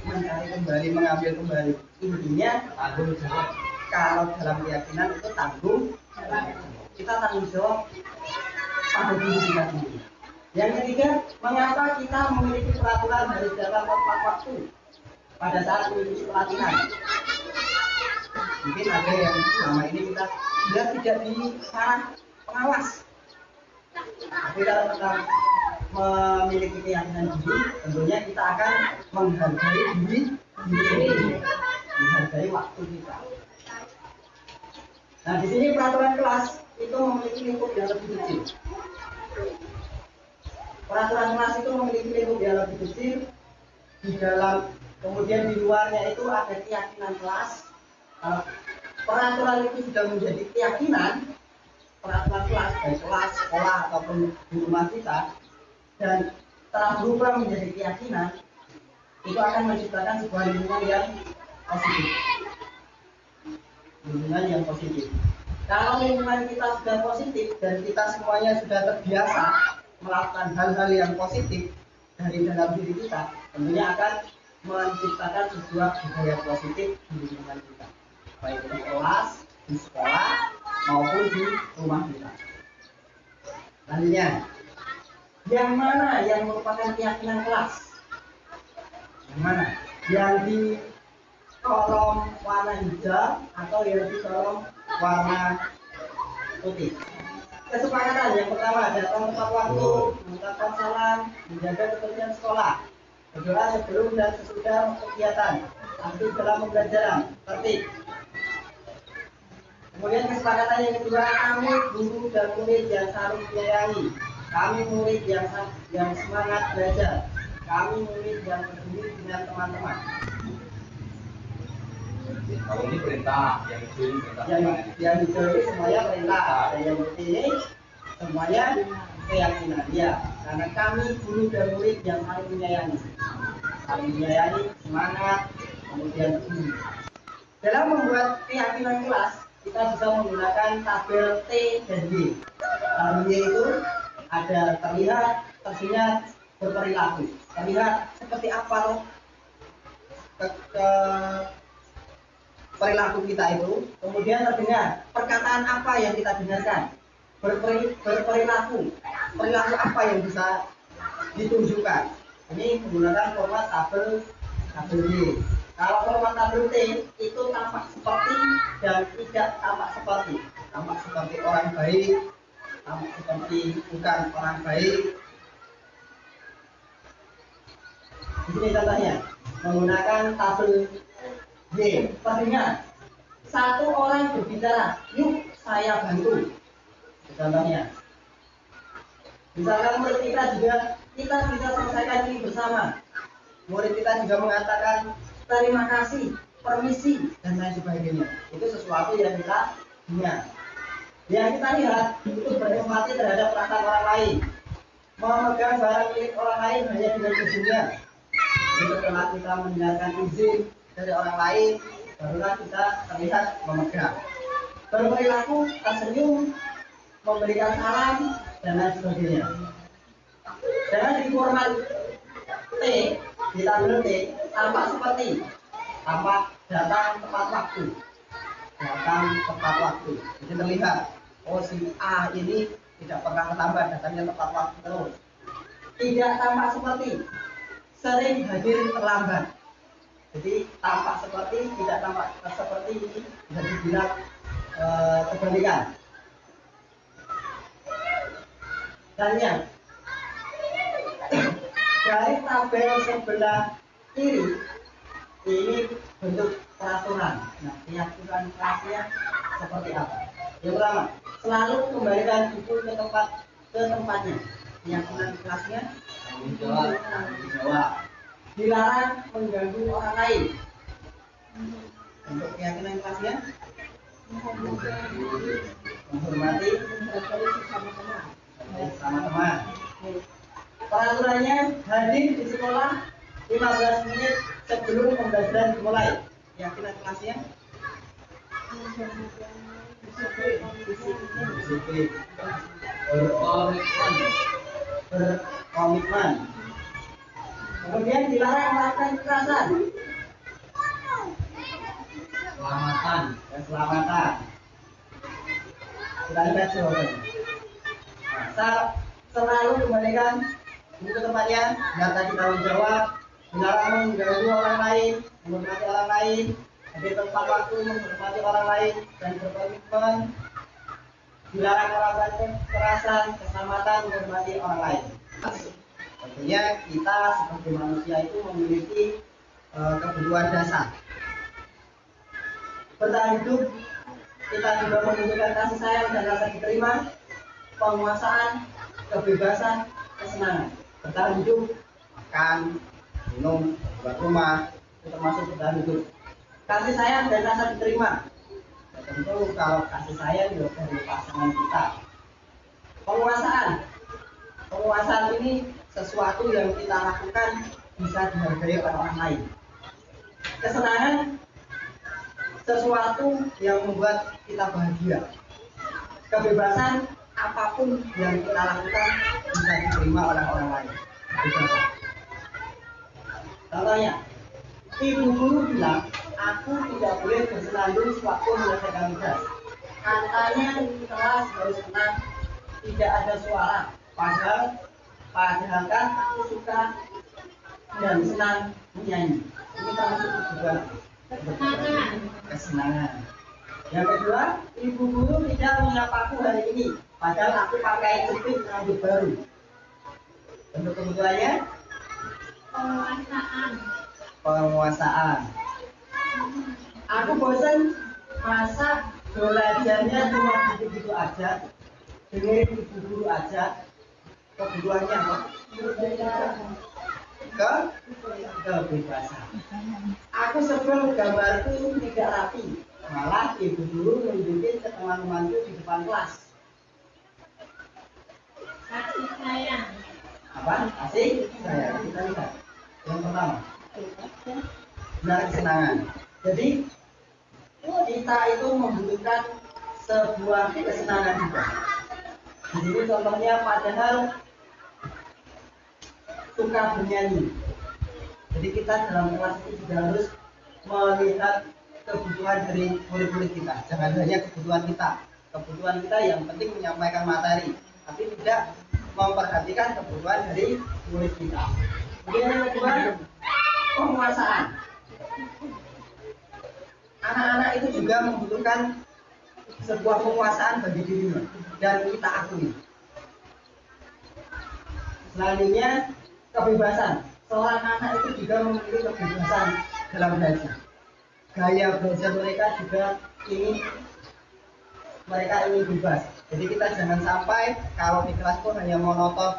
mencari kembali, mengambil kembali. Intinya tanggung jawab. Kalau dalam keyakinan itu tanggung jawab. Kita tanggung jawab pada diri kita sendiri. Yang ketiga, mengapa kita memiliki peraturan harus dalam tepat waktu pada saat mengikuti pelatihan? Mungkin ada yang selama ini kita tidak di sarang pengawas. Tapi kalau kita memiliki keyakinan diri, tentunya kita akan menghargai diri sendiri, menghargai waktu kita. Nah, di sini peraturan kelas itu memiliki lingkup yang lebih kecil. Peraturan kelas itu memiliki lingkup yang lebih kecil. Di dalam, kemudian di luarnya itu ada keyakinan kelas. Peraturan itu sudah menjadi keyakinan, peraturan kelas, baik kelas, sekolah ataupun di rumah kita, dan telah berubah menjadi keyakinan, itu akan menciptakan sebuah lingkungan yang positif. Lingkungan yang positif. Kalau lingkungan kita sudah positif dan kita semuanya sudah terbiasa melakukan hal-hal yang positif dari dalam diri kita, tentunya akan menciptakan sebuah budaya positif di lingkungan kita, baik di kelas, di sekolah, maupun di rumah kita. Selanjutnya, yang mana yang merupakan keyakinan kelas? Yang mana? Yang di kolom warna hijau atau yang di kolom warna putih? Kesepakatan yang pertama, datang tepat waktu, mengucapkan salam, menjaga kebersihan sekolah, berdoa sebelum dan sesudah kegiatan, aktif dalam pembelajaran, tertib. Kemudian kesepakatan yang kedua, kami guru dan murid yang saling menyayangi, kami murid yang semangat belajar, kami murid yang peduli dengan teman-teman. Kalau ini perintah, yang itu perintah. Yang hijau ini semuanya perintah, dan yang putih ini semuanya keyakinan. Ya, karena kami guru dan murid yang saling menyayangi, semangat, kemudian peduli. Dalam membuat keyakinan kelas, kita bisa menggunakan tabel T dan Y. Tabel Y itu ada terlihat, tersirat, berperilaku. Terlihat seperti apa perilaku kita itu, kemudian terdengar perkataan apa yang kita dengarkan, berperilaku, perilaku apa yang bisa ditunjukkan. Ini menggunakan format tabel D. Kalau format tabel T itu tampak seperti dan tidak tampak seperti. Tampak seperti orang baik, tampak seperti bukan orang baik. Di sini contohnya menggunakan tabel Y. Terdengar satu orang berbicara, yuk saya bantu. Contohnya, misalkan murid kita juga, kita bisa selesaikan ini bersama. Murid kita juga mengatakan terima kasih, permisi, dan lain sebagainya. Itu sesuatu yang kita dengar. Yang kita lihat itu berempati terhadap perasaan orang lain, memegang barang milik orang lain hanya dengan izinnya. Jadi setelah kita mendengarkan izin dari orang lain, barulah kita terlihat memegang. Berperilaku, tersenyum, memberikan salam, dan lain sebagainya. Dan di format T, di tabel T, tampak seperti tampak datang tepat waktu. Datang tepat waktu. Jadi terlihat, oh si A ini tidak pernah terlambat, datangnya tepat waktu terus. Tidak tampak seperti sering hadir terlambat. Jadi tampak seperti, tidak tampak seperti ini bisa dibilang kebalikan. Dan yang dari tabel sebelah kiri ini bentuk peraturan. Nah, peraturan kelasnya seperti apa? Yang pertama, selalu kembalikan buku ke tempatnya. Keyakinan kelasnya tanggung jawab. Dilarang mengganggu orang lain. Untuk keyakinan kelasnya menghormati sama teman. Peraturannya hadir di sekolah 15 menit sebelum pembelajaran dimulai. Keyakinan kelasnya disiplin, berkomitmen. Kemudian dilarang melakukan kekerasan, keselamatan. Kita lihat jawabannya. Selalu kembalikan buku ke tempatnya, biar tadi tanggung jawab, dilarang mengganggu orang lain, menghormati orang lain, hadir tepat waktu, menghormati orang lain, dan berkomitmen. Dilarang melakukan kekerasan, keselamatan, menghormati orang lain. Tentunya kita sebagai manusia itu memiliki kebutuhan dasar. Bertahan hidup, kita juga menunjukkan kasih sayang dan rasa diterima, penguasaan, kebebasan, kesenangan. Bertahan hidup, makan, minum, buat rumah, itu termasuk bertahan hidup. Kasih sayang dan rasa diterima. Ya, tentu kalau kasih sayang juga dari pasangan kita. Penguasaan ini sesuatu yang kita lakukan bisa dihargai oleh orang lain. Kesenangan, sesuatu yang membuat kita bahagia. Kebebasan, apapun yang kita lakukan bisa diterima oleh orang lain. Kebebasan. Contohnya, ibu guru bilang, aku tidak boleh bersenandung sewaktu menyelesaikan tugas. Katanya di kelas harus tenang, tidak ada suara. Padahal kan aku suka dan senang menyanyi. Ini termasuk juga kesenangan. Yang kedua, ibu guru tidak menyapaku hari ini, padahal aku pakai jepit rambut baru. Bentuk kebutuhannya penguasaan. Aku bosan, masa belajarnya cuma gitu-gitu aja, dengerin ibu guru aja. Kebutuhannya apa? Kebebasan. Aku sebel gambarku tidak rapi, malah ibu guru nunjukin ke teman-temanku di depan kelas. Kasih sayang. Apa? Kasih sayang. Kita lihat. Yang pertama, benar kesenangan. Jadi kita itu membutuhkan sebuah kesenangan juga. Di sini contohnya padahal suka bernyanyi. Jadi kita dalam kelas itu juga harus melihat kebutuhan dari murid-murid kita. Jangan hanya kebutuhan kita yang penting menyampaikan materi, tapi tidak memperhatikan kebutuhan dari murid kita. Kemudian yang kedua, penguasaan. Anak-anak itu juga membutuhkan sebuah penguasaan bagi dirinya dan kita akui. Selanjutnya, kebebasan. Seorang anak itu juga memiliki kebebasan dalam belajar. Gaya belajar mereka juga mereka ingin bebas. Jadi kita jangan sampai kalau di kelas pun hanya monoton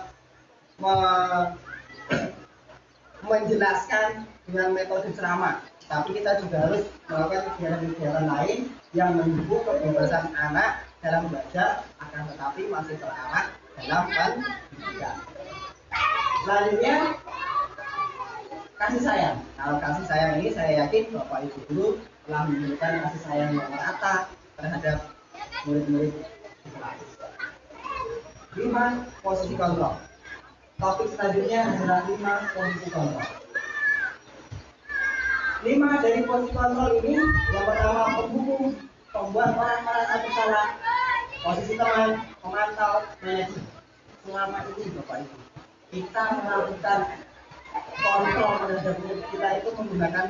menjelaskan dengan metode ceramah, tapi kita juga harus melakukan kegiatan-kegiatan lain yang mendukung kebebasan anak dalam belajar, akan tetapi masih terarah dalam pendidikan. Selanjutnya, kasih sayang. Kalau kasih sayang ini saya yakin Bapak Ibu guru telah memberikan kasih sayang yang merata terhadap murid-murid di kelas. 5. Posisi kontrol. Topik selanjutnya adalah 5 posisi kontrol. 5 dari posisi kontrol ini, yang pertama pembuku, pembuat orang merasa bersalah, posisi teman, pemantau, manajer. Selama ini Bapak Ibu, kita melakukan kontrol terhadap murid kita itu menggunakan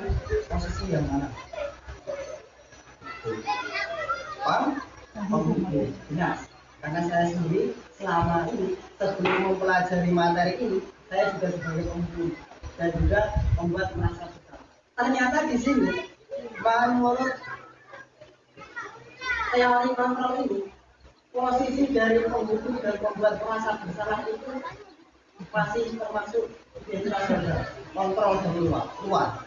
posisi yang mana? Pembuku. Benar. Karena saya sendiri selama ini sebelum mempelajari materi ini, saya juga sebagai pembuku dan juga membuat merasa bersalah. Ternyata di sini menurut teori kontrol ini, posisi dari pembuku dan pembuat merasa bersalah itu masih termasuk kontrol dari luar.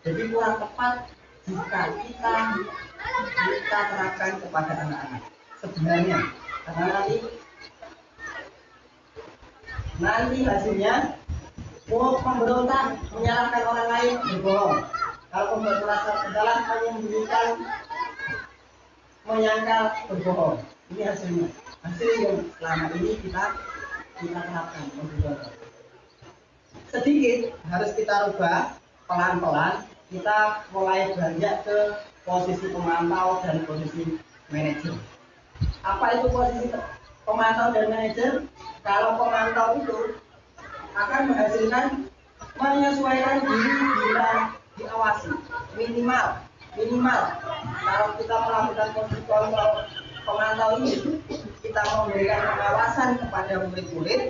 Jadi kurang tepat jika kita terapkan kepada anak-anak. Sebenarnya karena nanti hasilnya pemberontak menyalahkan orang lain berbohong. Kalau pembuat merasa bersalah menyembunyikan, menyangkal, berbohong. Ini hasilnya. Hasil yang selama ini kita terapkan. Sedikit harus kita rubah pelan-pelan. Kita mulai beranjak ke posisi pemantau dan posisi manajer. Apa itu posisi pemantau dan manajer? Kalau pemantau itu akan menghasilkan menyesuaikan diri bila diawasi minimal kalau kita melakukan posisi kontrol pemantau ini, kita memberikan pengawasan kepada murid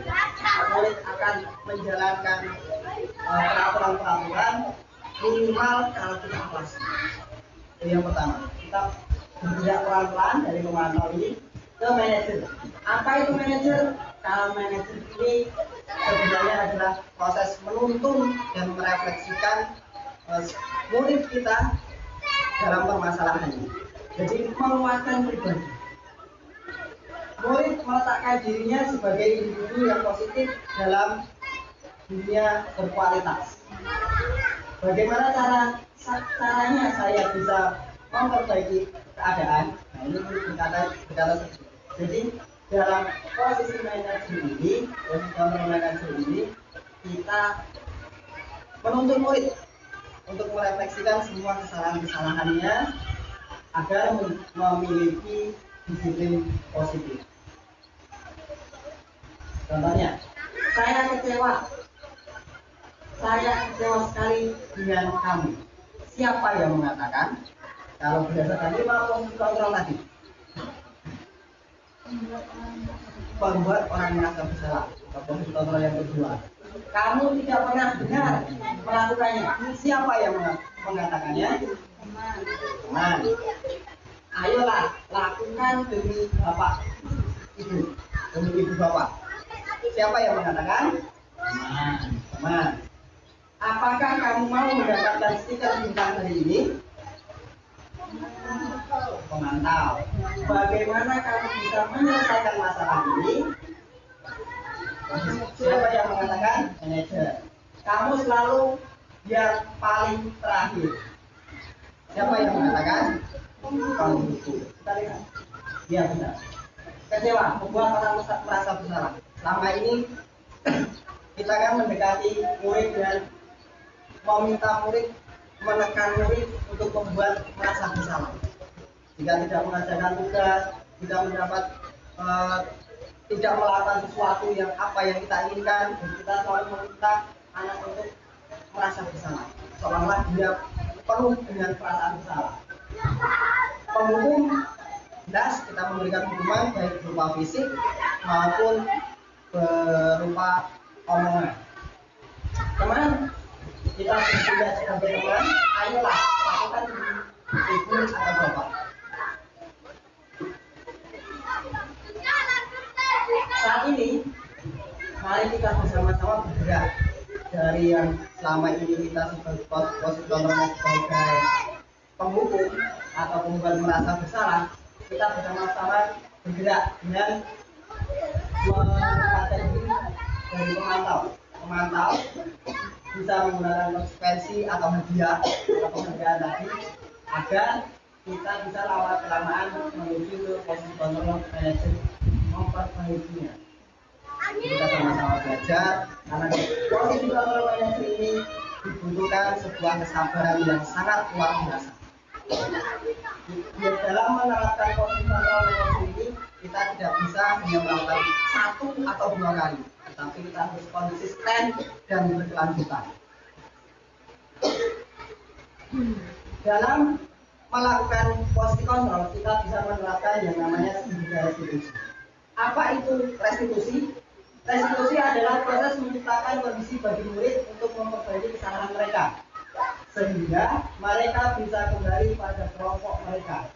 akan menjalankan peraturan-peraturan minimal kalau kita awasi. Jadi yang pertama, kita bergerak pelan-pelan dari pemantau ini ke manajer. Apa itu manajer? Kalau manajer ini sebenarnya adalah proses menuntun dan merefleksikan murid kita dalam permasalahan ini. Jadi menguatkan pribadi. Murid meletakkan dirinya sebagai individu yang positif dalam dunia berkualitas. Bagaimana caranya saya bisa memperbaiki keadaan? Nah, ini berkata. Jadi dalam posisi manajer ini, posisi kontrol manajer ini, kita menuntun murid untuk merefleksikan semua kesalahan-kesalahannya agar memiliki disiplin positif. Contohnya, saya kecewa sekali dengan kamu. Siapa yang mengatakan? Kalau berdasarkan 5 posisi kontrol tadi, membuat orang merasa bersalah. Posisi kontrol yang kedua, kamu tidak pernah benar melakukannya. Siapa yang mengatakannya? Teman. Ayolah, lakukan demi bapak ibu, demi ibu bapak. Siapa yang mengatakan? Teman. Apakah kamu mau mendapatkan stiker bintang hari ini? Pemantau. Bagaimana kamu bisa menyelesaikan masalah ini? Siapa yang mengatakan? Manajer. Kamu selalu yang paling terakhir. Siapa yang mengatakan? Pembuku. Kita lihat. Ya benar. Kecewa, membuat orang merasa bersalah. Selama ini kita kan mendekati murid dan meminta murid menekan murid untuk membuat merasa bersalah. Jika tidak mengerjakan tugas, tidak mendapat tidak melakukan sesuatu yang apa yang kita inginkan, dan kita selalu meminta anak untuk merasa bersalah, seolah-olah dia penuh dengan perasaan bersalah. Penghukum jelas kita memberikan hukuman baik berupa fisik maupun berupa omongan. Teman, kita bertugas sebagai teman, ayolah lakukan ibu atau bapak. Saat ini, mari kita bersama-sama bergerak dari yang selama ini kita sebagai posisi sebagai penghukum atau pembuat merasa bersalah, kita bersama-sama bergerak dengan menempatkan diri dari pemantau bisa menggunakan konsekuensi atau hadiah atau penghargaan tadi agar kita bisa lama-kelamaan menuju ke posisi kontrol manajer memperbaikinya. Kita sama-sama belajar karena di posisi kontrol manajer ini dibutuhkan sebuah kesabaran yang sangat luar biasa. Dalam menerapkan posisi kontrol manajer ini kita tidak bisa hanya melakukan 1 atau 2 kali, tetapi kita harus konsisten dan berkelanjutan. Dalam melakukan posisi kontrol kita bisa menerapkan yang namanya segitiga restitusi. Apa itu restitusi? Restitusi adalah proses menciptakan kondisi bagi murid untuk memperbaiki kesalahan mereka, sehingga mereka bisa kembali pada kelompok mereka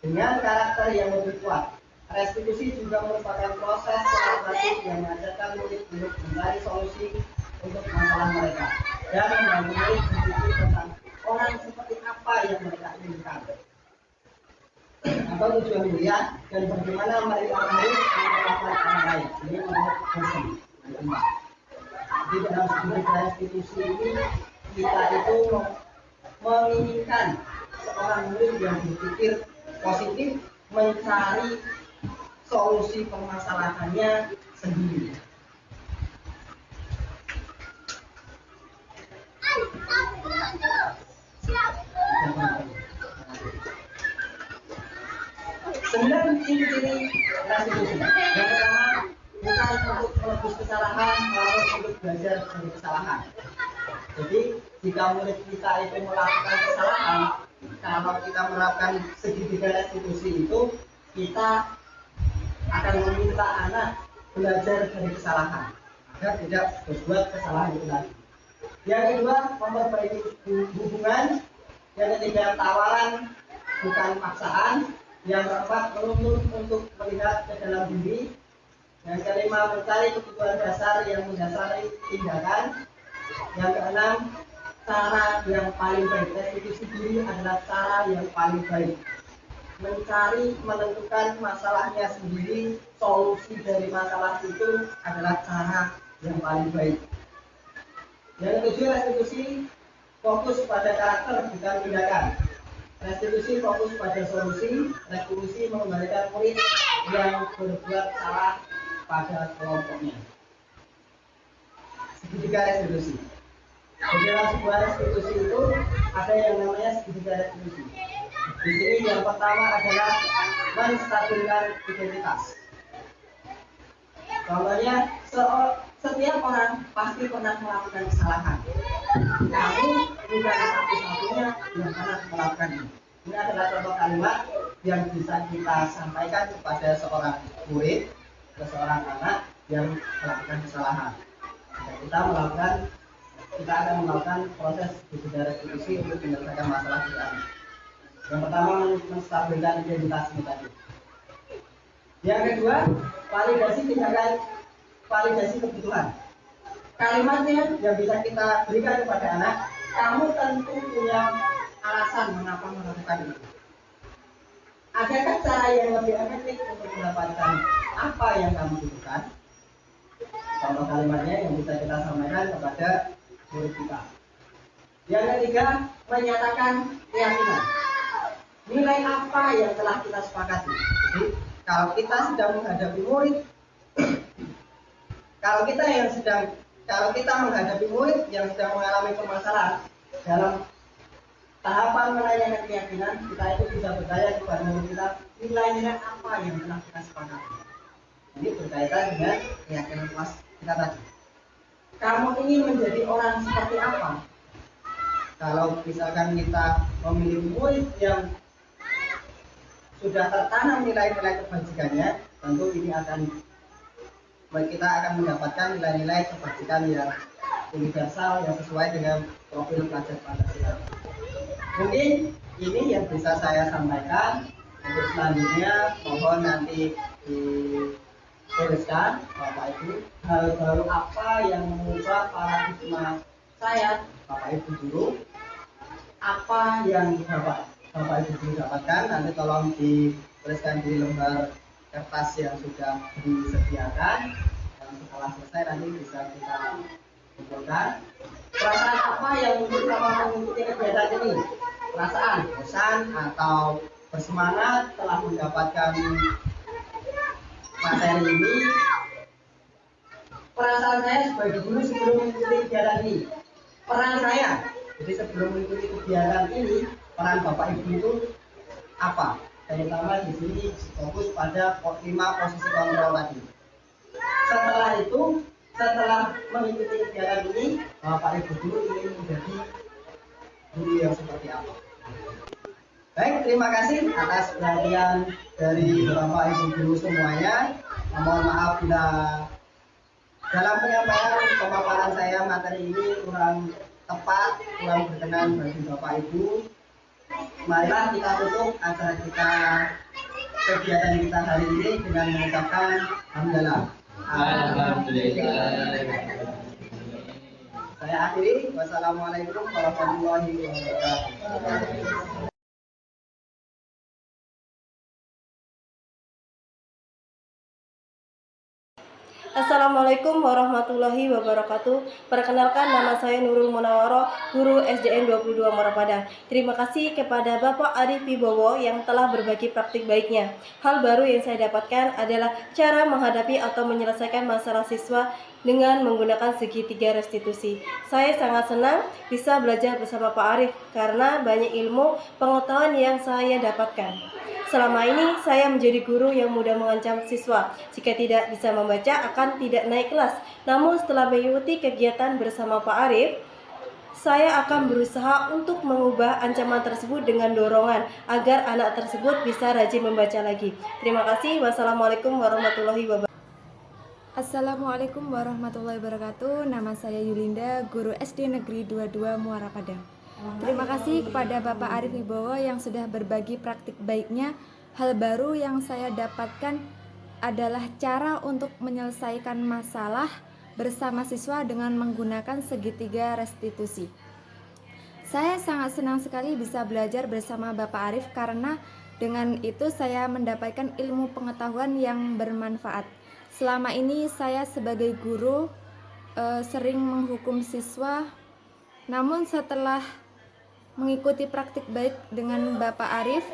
dengan karakter yang lebih kuat. Restitusi juga merupakan proses kolaborasi yang mengajarkan murid untuk mencari solusi untuk masalah mereka dan membantu murid berpikir tentang orang seperti apa yang mereka inginkan atau tujuan kuliah dan bagaimana mereka harus melakukan orang lain. Ini menurut dosen. Jadi dalam studi restitusi ini kita itu menginginkan seorang murid yang berpikir positif mencari solusi permasalahannya sendiri. Sembilan ciri-ciri restitusi. Yang pertama, bukan untuk menebus kesalahan, namun untuk belajar dari kesalahan. Jadi, jika murid kita itu melakukan kesalahan, kalau kita menerapkan segitiga restitusi itu, kita akan meminta anak belajar dari kesalahan agar tidak berbuat kesalahan itu lagi. Yang kedua, memperbaiki hubungan. Yang ketiga, tawaran bukan paksaan. Yang keempat, menuntut untuk melihat ke dalam diri. Yang kelima, mencari kebutuhan dasar yang mendasari tindakan. Yang keenam, cara yang paling baik. Restitusi diri adalah cara yang paling baik. Mencari, menentukan masalahnya sendiri, solusi dari masalah itu adalah cara yang paling baik. Yang ketujuh, restitusi fokus pada karakter bukan tindakan. Restitusi fokus pada solusi. Restitusi mengembalikan murid yang berbuat salah pada kelompoknya. Segitiga restitusi. Di dalam sebuah restitusi itu ada yang namanya segitiga restitusi. Di sini yang pertama adalah menstabilkan identitas. Contohnya, setiap orang pasti pernah melakukan kesalahan. Kamu bukan satu-satunya yang pernah melakukan ini. Ini adalah contoh kalimat yang bisa kita sampaikan kepada seorang murid, ke seorang anak yang melakukan kesalahan. Dan kita akan melakukan proses segitiga restitusi untuk menyelesaikan masalah kita. Yang pertama, menstabilkan identitas ini tadi. Yang kedua, validasi tindakan, validasi kebutuhan. Kalimatnya yang bisa kita berikan kepada anak, kamu tentu punya alasan mengapa melakukan itu. Adakah cara yang lebih efektif untuk mendapatkan apa yang kamu butuhkan? Contoh kalimatnya yang bisa kita sampaikan kepada murid kita. Yang ketiga, menyatakan keyakinan. Nilai apa yang telah kita sepakati. Jadi, kalau kita sedang menghadapi murid, kalau kita menghadapi murid yang sedang mengalami permasalahan dalam tahapan menanyakan keyakinan, kita itu bisa bertanya kepada diri kita, nilai-nilai apa yang telah kita sepakati. Ini berkaitan dengan keyakinan kelas kita tadi. Kamu ingin menjadi orang seperti apa? Kalau misalkan kita memilih murid yang sudah tertanam nilai-nilai kebajikannya, tentu ini kita akan mendapatkan nilai-nilai kebajikan yang universal yang sesuai dengan profil pelajar Pancasila. Mungkin ini yang bisa saya sampaikan. Untuk selanjutnya mohon nanti dituliskan Bapak Ibu hal baru apa yang mengubah paradigma saya Bapak Ibu guru, apa yang Bapak Ibu guru dapatkan, nanti tolong dituliskan di lembar kertas yang sudah disediakan, dan setelah selesai nanti bisa kita kumpulkan. Perasaan apa yang muncul selama mengikuti kegiatan ini? Perasaan bosan atau bersemangat telah mendapatkan materi ini? Perasaan saya sebagai guru sebelum mengikuti kegiatan ini, peran saya, jadi sebelum mengikuti kegiatan ini, peran Bapak Ibu itu apa? Terutama di sini fokus pada 5 posisi kontrol tadi. Setelah itu, setelah mengikuti kegiatan ini, Bapak Ibu guru ingin menjadi guru yang seperti apa? Baik, terima kasih atas perhatian dari Bapak Ibu guru semuanya. Mohon maaf bila dalam penyampaian pemaparan saya materi ini kurang tepat, kurang berkenan bagi Bapak Ibu. Marilah kita tutup acara kegiatan kita hari ini dengan mengucapkan alhamdulillah. Alhamdulillah. Saya akhiri. Wassalamualaikum warahmatullahi wabarakatuh. Assalamualaikum warahmatullahi wabarakatuh. Perkenalkan, nama saya Nurul Munawwaroh, guru SDN 22 Muara Padang. Terima kasih kepada Bapak Arif Wibowo yang telah berbagi praktik baiknya. Hal baru yang saya dapatkan adalah cara menghadapi atau menyelesaikan masalah siswa dengan menggunakan segitiga restitusi. Saya sangat senang bisa belajar bersama Pak Arif karena banyak ilmu pengetahuan yang saya dapatkan. Selama ini saya menjadi guru yang mudah mengancam siswa. Jika tidak bisa membaca akan tidak naik kelas. Namun setelah mengikuti kegiatan bersama Pak Arif, saya akan berusaha untuk mengubah ancaman tersebut dengan dorongan agar anak tersebut bisa rajin membaca lagi. Terima kasih. Wassalamualaikum warahmatullahi wabarakatuh. Assalamualaikum warahmatullahi wabarakatuh. Nama saya Yulinda, guru SD Negeri 22 Muara Padang. Terima kasih kepada Bapak Arif Wibowo yang sudah berbagi praktik baiknya. Hal baru yang saya dapatkan adalah cara untuk menyelesaikan masalah bersama siswa dengan menggunakan segitiga restitusi. Saya sangat senang sekali bisa belajar bersama Bapak Arif karena dengan itu saya mendapatkan ilmu pengetahuan yang bermanfaat. Selama ini saya sebagai guru sering menghukum siswa, namun setelah mengikuti praktik baik dengan Bapak Arif,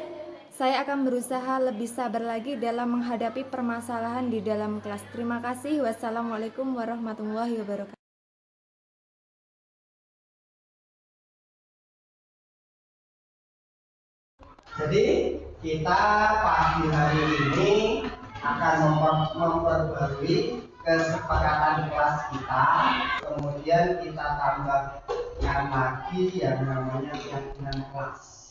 saya akan berusaha lebih sabar lagi dalam menghadapi permasalahan di dalam kelas. Terima kasih. Wassalamualaikum warahmatullahi wabarakatuh. Jadi kita pagi hari ini akan memperbarui kesepakatan kelas kita, kemudian kita tambahkan lagi yang namanya keyakinan kelas.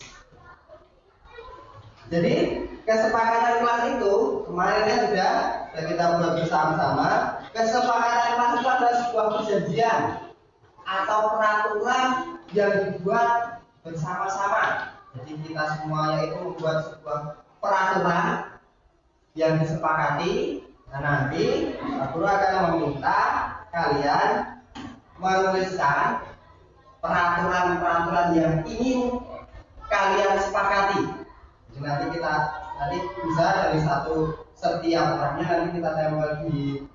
Jadi kesepakatan kelas itu kemarinnya sudah kita buat bersama-sama. Kesepakatan kelas itu adalah sebuah perjanjian atau peraturan yang dibuat bersama-sama. Jadi kita semuanya itu membuat sebuah peraturan yang disepakati. Nah, nanti Pak Guru akan meminta kalian menuliskan peraturan-peraturan yang ingin kalian sepakati. Jadi nanti bisa dari setiap orangnya nanti kita tempel di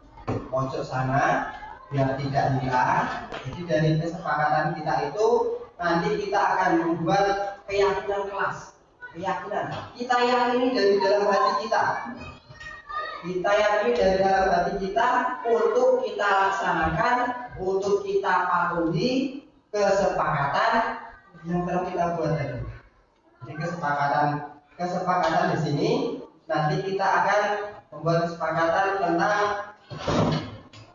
pojok sana biar tidak hilang. Jadi dari kesepakatan kita itu nanti kita akan membuat keyakinan kelas. Keyakinan kita yakini dari dalam hati kita. Kita yakini dari dalam hati kita untuk kita laksanakan, untuk kita patuhi kesepakatan yang telah kita buat tadi. Jadi kesepakatan di sini nanti kita akan membuat kesepakatan tentang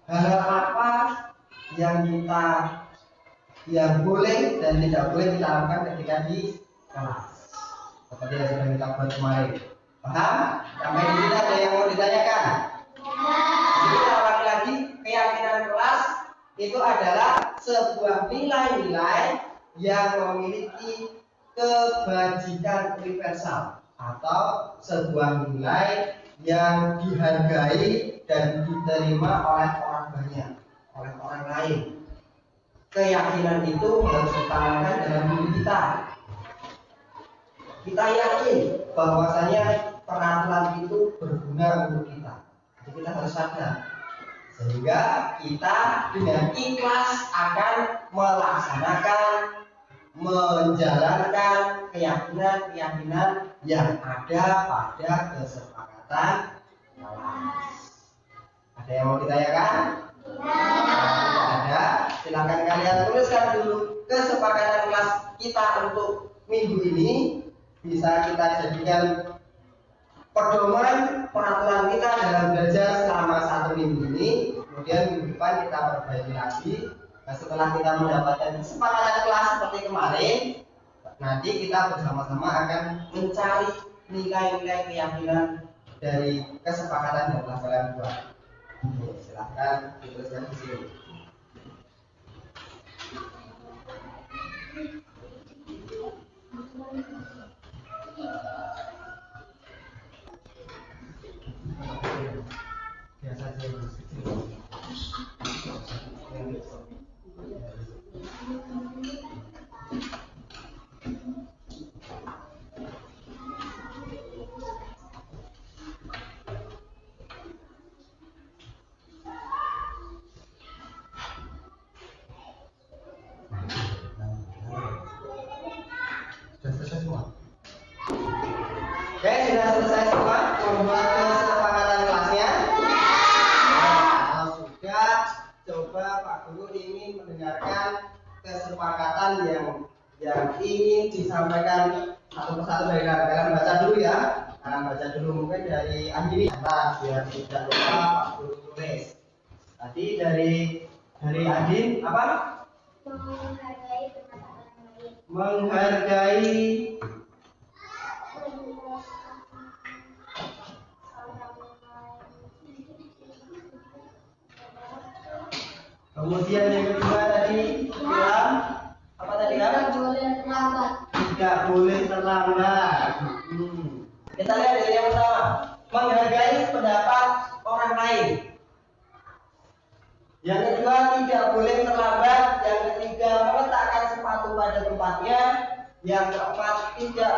hal apa yang boleh dan tidak boleh kita lakukan ketika di kelas. Seperti yang sudah kita buat kemarin. Paham? Sampai di sini ada yang mau ditanyakan? Jadi kita ulangi lagi, keyakinan kelas itu adalah sebuah nilai-nilai yang memiliki kebajikan universal atau sebuah nilai yang dihargai dan diterima oleh orang banyak, oleh orang lain. Keyakinan itu harus ditanamkan dalam diri kita. Kita yakin bahwasanya peraturan itu berguna untuk kita. Jadi kita harus sadar. Sehingga kita dengan ikhlas akan melaksanakan, menjalankan keyakinan-keyakinan yang ada pada kesepakatan kelas. Ada yang mau ditanyakan? Tidak ada. Silakan kalian tuliskan dulu kesepakatan kelas kita untuk minggu ini. Bisa kita jadikan pedoman peraturan kita dalam belajar selama 1 minggu ini. Kemudian minggu depan kita perbaiki lagi. Nah, setelah kita mendapatkan kesepakatan kelas seperti kemarin, nanti kita bersama-sama akan mencari nilai-nilai keyakinan dari kesepakatan yang telah kalian buat. Oke, silahkan dituliskan di sini. Biasa saja. Oke, sudah selesai semua membuat kesepakatan kelasnya? Nah, kalau sudah, coba Pak Guru ingin mendengarkan kesepakatan yang ingin disampaikan satu persatu dari kalian. Baca dulu ya. Kalian baca dulu mungkin dari Andini. Nah, biar tidak lupa Pak Guru tulis. Tadi dari Andin apa? Menghargai pendapat orang lain. Menghargai kemudian yang kedua tadi bilang apa tadi kan? Tidak boleh terlambat. Tidak boleh terlambat. Kita lihat dari yang pertama, menghargai pendapat orang lain. Yang kedua, tidak boleh terlambat. Yang ketiga, meletakkan sepatu pada tempatnya. Yang keempat, tidak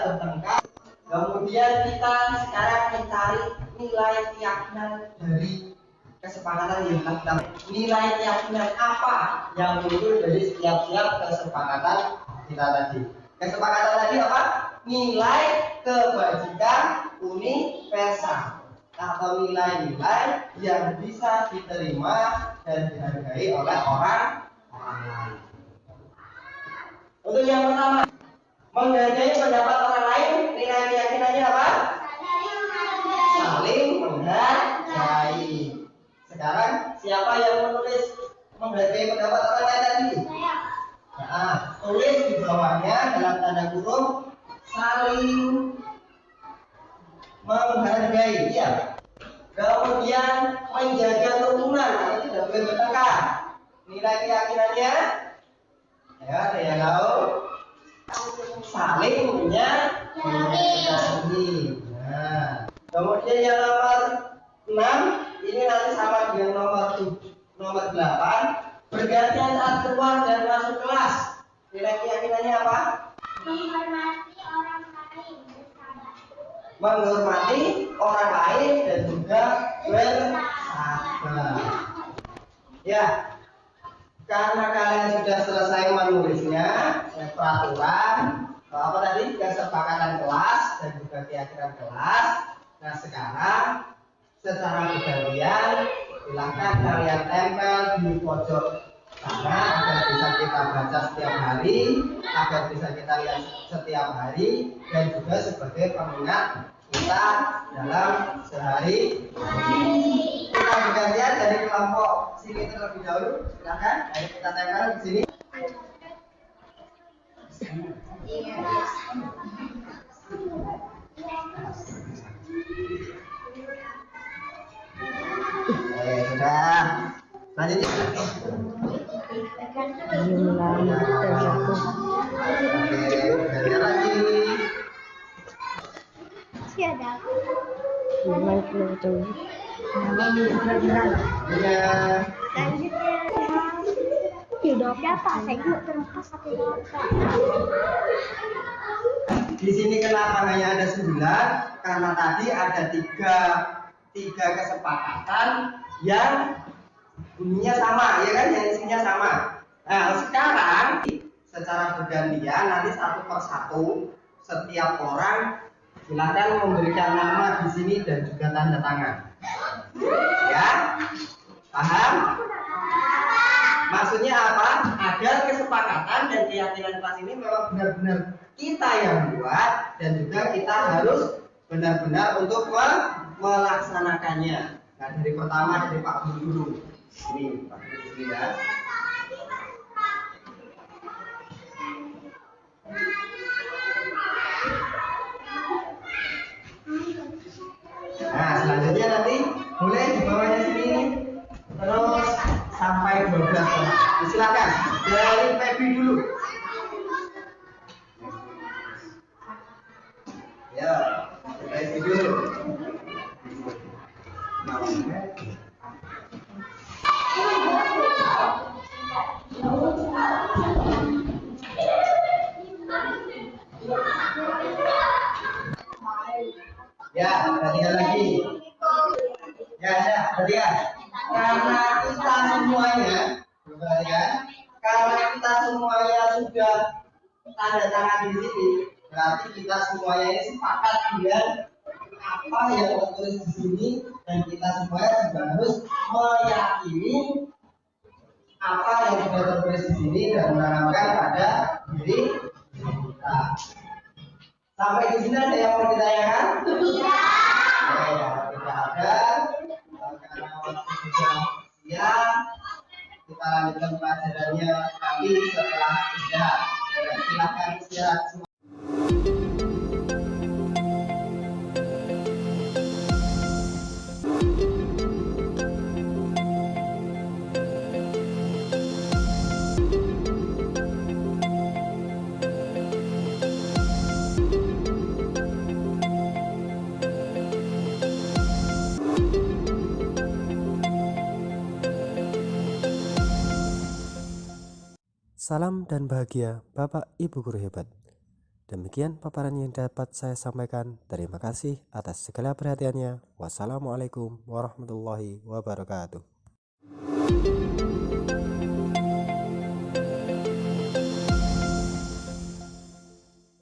bertengkar. Kemudian kita sekarang mencari nilai keyakinan dari kesepakatan yang kita. Nilai keyakinan apa yang muncul dari setiap kesepakatan kita tadi? Kesepakatan tadi apa? Nilai kebajikan universal atau nilai-nilai yang bisa diterima dan dihargai oleh orang lain. Untuk yang pertama, menghargai pendapat orang lain, nilai keyakinannya apa? Saling menghargai. Sekarang siapa yang menulis menghargai pendapat orang lain tadi? Nah, tulis di bawahnya dalam tanda kurung saling menghargai, ya. Kemudian menjaga kerukunan atau tidak boleh bertengkar. Nilai keyakinannya, ya, ada yang tahu? Saling menyayangi. Nah, kemudian yang nomor 6 ini nanti sama dengan nomor 8. Bergantian saat keluar dan masuk kelas. Nilai keyakinannya apa? Menghormati orang lain bersahabat. Menghormati orang lain dan juga bersahabat. Ya, karena kalian sudah selesai menulisnya, peraturan apa tadi, kesepakatan kelas dan juga keyakinan kelas. Nah, sekarang secara bergantian silahkan kalian tempel di pojok Karena agar bisa kita baca setiap hari, agar bisa kita lihat setiap hari, dan juga sebagai pengingat kita dalam sehari. Kita bergantian dari kelompok sini terlebih dahulu. Silakan, ayo kita tempel di sini. Sudah. Lanjutnya. Oke, gantian lagi. Iya. Di sini kenapa hanya ada 9? Karena tadi ada tiga kesepakatan yang bunyinya sama, ya kan? Yang isinya sama. Nah, sekarang secara bergantian nanti satu persatu setiap orang silakan memberikan nama di sini dan juga tanda tangan. Ya, paham? Maksudnya apa? Agar kesepakatan dan keyakinan kelas ini memang benar-benar kita yang buat dan juga kita harus benar-benar untuk melaksanakannya. Nah, dari pertama dari Pak Guru dulu. Ini Pak Guru sini ya. Nah, selanjutnya nanti boleh di bawahnya sini terus sampai 12 orang. Silakan dari Pebi dulu. Ya, Pebi dulu. Ya, perhatikan lagi. Perhatikan. Karena kita semuanya, perhatikan. Karena kita semuanya sudah tanda tangan di sini, berarti kita semuanya ini sepakat dengan apa yang tertulis di sini dan kita semuanya juga harus meyakini apa yang sudah tertulis di sini dan menanamkan pada diri kita. Sampai di sini ada yang mau ditanyakan? Tidak. Tidak ada. Karena waktu sudah siang, kita lanjutkan pelajarannya nanti setelah istirahat. Silakan istirahat semua. Salam dan bahagia Bapak Ibu Guru hebat. Demikian paparan yang dapat saya sampaikan. Terima kasih atas segala perhatiannya. Wassalamualaikum warahmatullahi wabarakatuh.